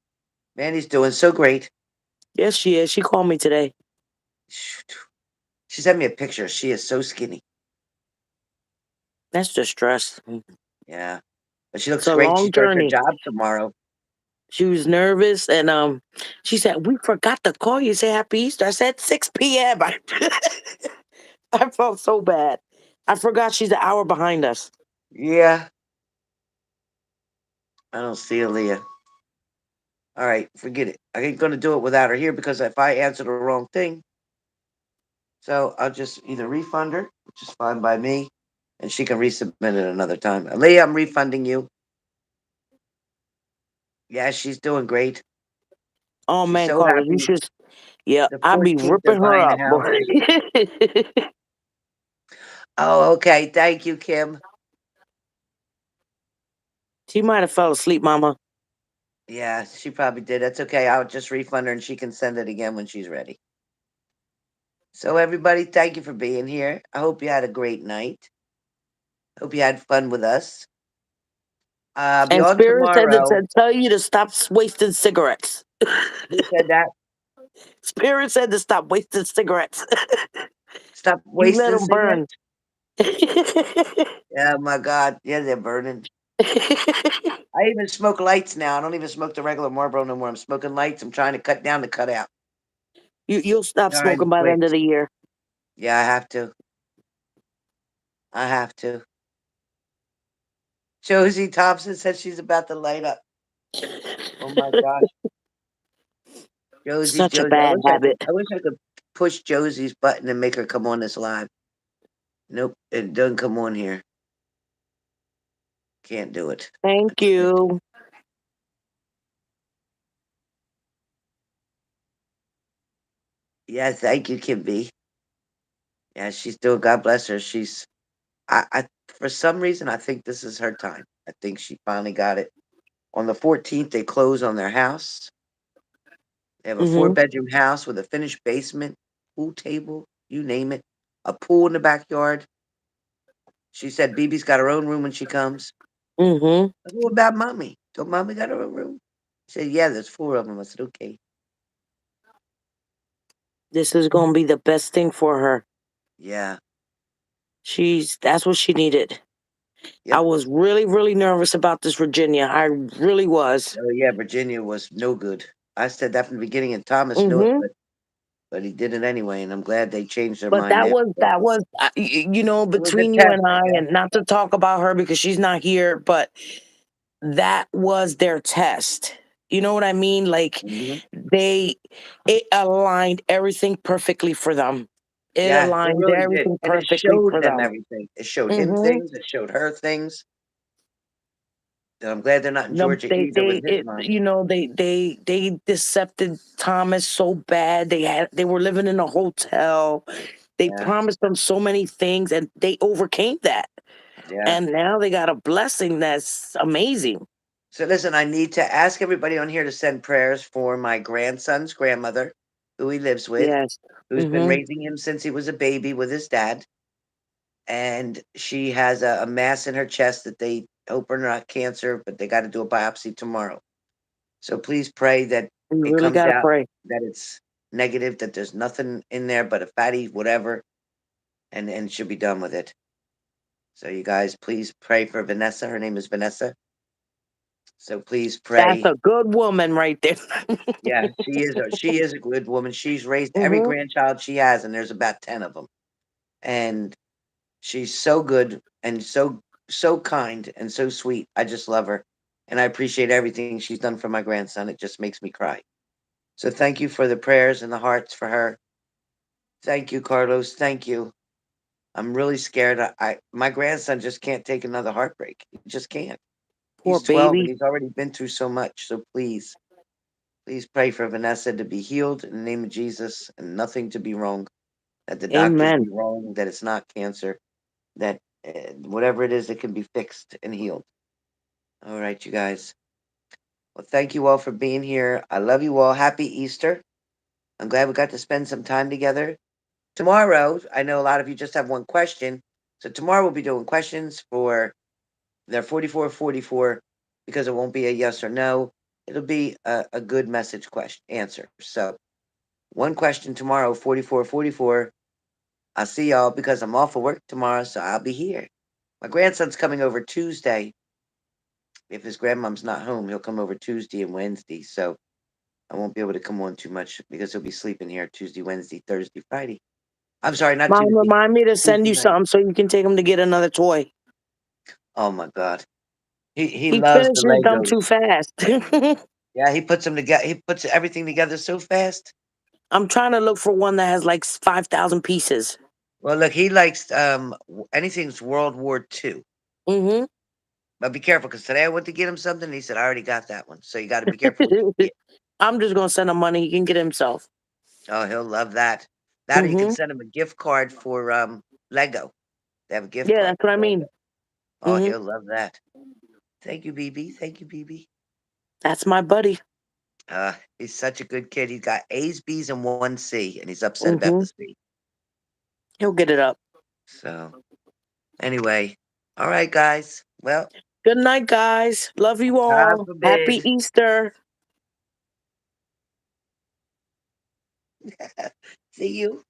[SPEAKER 2] Mandy's doing so great.
[SPEAKER 1] Yes, she is. She called me today.
[SPEAKER 2] Shoot. She sent me a picture. She is so skinny.
[SPEAKER 1] That's just stress.
[SPEAKER 2] Yeah, but she
[SPEAKER 1] It's
[SPEAKER 2] looks
[SPEAKER 1] a
[SPEAKER 2] great. She
[SPEAKER 1] long
[SPEAKER 2] starts her
[SPEAKER 1] journey.
[SPEAKER 2] job tomorrow.
[SPEAKER 1] She was nervous, and she said, "We forgot to call you. Say Happy Easter." I said 6 p.m. I felt so bad. I forgot she's an hour behind us.
[SPEAKER 2] Yeah, I don't see Aaliyah. All right, forget it. I ain't gonna do it without her here because if I answer the wrong thing, so I'll just either refund her, which is fine by me, and she can resubmit it another time. Aaliyah, I'm refunding you. Yeah, she's doing great.
[SPEAKER 1] Oh
[SPEAKER 2] She's
[SPEAKER 1] man,
[SPEAKER 2] so
[SPEAKER 1] Carlos, you
[SPEAKER 2] happy.
[SPEAKER 1] should. Yeah,
[SPEAKER 2] The
[SPEAKER 1] I'll be
[SPEAKER 2] 14th, they're
[SPEAKER 1] ripping her
[SPEAKER 2] buying a
[SPEAKER 1] up,
[SPEAKER 2] house.
[SPEAKER 1] boy.
[SPEAKER 2] Oh, okay. Thank you, Kim.
[SPEAKER 1] She might have fell asleep, Mama.
[SPEAKER 2] Yeah, she probably did. That's okay. I'll just refund her and she can send it again when she's ready. So, everybody, thank you for being here. I hope you had a great night. Hope you had fun with us. I'll be
[SPEAKER 1] And
[SPEAKER 2] on
[SPEAKER 1] Spirit said to
[SPEAKER 2] tomorrow.
[SPEAKER 1] tell you to stop wasting cigarettes.
[SPEAKER 2] Who said that?
[SPEAKER 1] Spirit said to stop wasting cigarettes.
[SPEAKER 2] Stop
[SPEAKER 1] You let
[SPEAKER 2] wasting
[SPEAKER 1] them burn.
[SPEAKER 2] cigarettes. Yeah, my God. Yeah, they're burning. I even smoke lights now. I don't even smoke the regular Marlboro no more. I'm smoking lights. I'm trying to cut down the cutout.
[SPEAKER 1] You'll stop
[SPEAKER 2] Trying to
[SPEAKER 1] smoking by the
[SPEAKER 2] quit.
[SPEAKER 1] end of the year.
[SPEAKER 2] Yeah, I have to. I have to. Josie Thompson said she's about to light up. Oh my gosh. Josie,
[SPEAKER 1] Such a
[SPEAKER 2] Josie.
[SPEAKER 1] bad habit.
[SPEAKER 2] I wish I could push Josie's button and make her come on this live. Nope, it doesn't come on here. Can't do it. I
[SPEAKER 1] Thank
[SPEAKER 2] can't.
[SPEAKER 1] you.
[SPEAKER 2] Yeah, thank you, Kim B. Yeah, she's doing. God bless her. She's. I. For some reason, I think this is her time. I think she finally got it. On the 14th, they close on their house. They have a
[SPEAKER 1] Mhm.
[SPEAKER 2] four-bedroom house with a finished basement, pool table, you name it, a pool in the backyard. She said BB's got her own room when she comes.
[SPEAKER 1] Mhm.
[SPEAKER 2] I said, what about mommy? Don't mommy got her own room? She said, yeah, there's four of them. I said, okay.
[SPEAKER 1] This is gonna be the best thing for her.
[SPEAKER 2] Yeah.
[SPEAKER 1] That's what she needed. I
[SPEAKER 2] Yep.
[SPEAKER 1] was really, really nervous about this Virginia. I really was.
[SPEAKER 2] Oh, yeah, Virginia was no good. I said that from the beginning, and Thomas knew it,
[SPEAKER 1] Mhm.
[SPEAKER 2] but he did it anyway, and I'm glad they changed their
[SPEAKER 1] But
[SPEAKER 2] mind now. So, it was a
[SPEAKER 1] between you
[SPEAKER 2] test,
[SPEAKER 1] and
[SPEAKER 2] I
[SPEAKER 1] I,
[SPEAKER 2] guess.
[SPEAKER 1] and not to talk about her because she's not here, but that was their test. You know what I mean? Like
[SPEAKER 2] Hmm.
[SPEAKER 1] they, it aligned everything perfectly for them. It
[SPEAKER 2] Yeah, it
[SPEAKER 1] aligned
[SPEAKER 2] really did.
[SPEAKER 1] everything
[SPEAKER 2] And it
[SPEAKER 1] perfectly
[SPEAKER 2] showed
[SPEAKER 1] for
[SPEAKER 2] them
[SPEAKER 1] them.
[SPEAKER 2] everything. It showed him
[SPEAKER 1] Hmm.
[SPEAKER 2] things, it showed her things. And I'm glad they're not in
[SPEAKER 1] No,
[SPEAKER 2] Georgia either with his mom.
[SPEAKER 1] they decepted Thomas so bad. They were living in a hotel. They
[SPEAKER 2] Yeah,
[SPEAKER 1] promised them so many things, and they overcame that.
[SPEAKER 2] yeah.
[SPEAKER 1] And now they got a blessing that's amazing.
[SPEAKER 2] So listen, I need to ask everybody on here to send prayers for my grandson's grandmother, who he lives with,
[SPEAKER 1] Yes.
[SPEAKER 2] who's been
[SPEAKER 1] Mm-hmm.
[SPEAKER 2] raising him since he was a baby with his dad. And she has a mass in her chest that they hope are not cancer, but they got to do a biopsy tomorrow. So please pray that
[SPEAKER 1] We
[SPEAKER 2] it
[SPEAKER 1] really
[SPEAKER 2] comes
[SPEAKER 1] gotta
[SPEAKER 2] out
[SPEAKER 1] pray.
[SPEAKER 2] that it's negative, that there's nothing in there but a fatty whatever, and she'll be done with it. So you guys, please pray for Vanessa. Her name is Vanessa. So please
[SPEAKER 1] That's
[SPEAKER 2] pray.
[SPEAKER 1] a good woman right there.
[SPEAKER 2] Yeah, she is a good woman. She's raised every
[SPEAKER 1] Mm-hmm.
[SPEAKER 2] grandchild she has, and there's about 10 of them. And she's so good and so kind and so sweet. I just love her, and I appreciate everything she's done for my grandson. It just makes me cry. So thank you for the prayers and the hearts for her. Thank you, Carlos. Thank you. I'm really scared. My grandson just can't take another heartbreak. He just can't.
[SPEAKER 1] Poor
[SPEAKER 2] He's 12 and
[SPEAKER 1] baby.
[SPEAKER 2] he's already been through so much. So please, please pray for Vanessa to be healed in the name of Jesus and nothing to be wrong. That the doctors
[SPEAKER 1] Amen.
[SPEAKER 2] be wrong. That it's not cancer. That whatever it is, it can be fixed and healed. All right, you guys. Well, thank you all for being here. I love you all. Happy Easter. I'm glad we got to spend some time together. Tomorrow, I know a lot of you just have one question. So tomorrow we'll be doing questions for their 4444 because it won't be a yes or no. It'll be a good message question answer. So one question tomorrow, 4444. I'll see y'all because I'm off of work tomorrow, so I'll be here. My grandson's coming over Tuesday. If his grandmom's not home, he'll come over Tuesday and Wednesday. So I won't be able to come on too much because he'll be sleeping here Tuesday, Wednesday, Thursday, Friday. I'm sorry, not
[SPEAKER 1] Mom,
[SPEAKER 2] Tuesday.
[SPEAKER 1] remind me to send
[SPEAKER 2] Tuesday
[SPEAKER 1] you
[SPEAKER 2] night.
[SPEAKER 1] something so you can take him to get another toy.
[SPEAKER 2] Oh my God. He
[SPEAKER 1] He
[SPEAKER 2] loves the
[SPEAKER 1] finishes them too
[SPEAKER 2] Legos.
[SPEAKER 1] fast.
[SPEAKER 2] Yeah, he puts them together. He puts everything together so fast.
[SPEAKER 1] I'm trying to look for one that has like 5,000 pieces.
[SPEAKER 2] Well, look, he likes anything's World War II.
[SPEAKER 1] Mm-hmm.
[SPEAKER 2] But be careful because today I went to get him something. And he said I already got that one, so you got to be careful what you get.
[SPEAKER 1] I'm just gonna send him money. He can get it himself.
[SPEAKER 2] Oh, he'll love that. That or you can
[SPEAKER 1] Mm-hmm.
[SPEAKER 2] send him a gift card for Lego. They have a gift
[SPEAKER 1] Yeah,
[SPEAKER 2] card
[SPEAKER 1] that's what I
[SPEAKER 2] for Lego.
[SPEAKER 1] mean.
[SPEAKER 2] Oh,
[SPEAKER 1] Mm-hmm.
[SPEAKER 2] he'll love that. Thank you, BB. Thank you, BB.
[SPEAKER 1] That's my buddy.
[SPEAKER 2] He's such a good kid. He's got A's, B's, and one C, and he's upset about the
[SPEAKER 1] Mm-hmm.
[SPEAKER 2] C.
[SPEAKER 1] He'll get it up.
[SPEAKER 2] So anyway, all right, guys. Well,
[SPEAKER 1] Good night, guys. Love you
[SPEAKER 2] God
[SPEAKER 1] all. Happy
[SPEAKER 2] forbid.
[SPEAKER 1] Easter.
[SPEAKER 2] See you.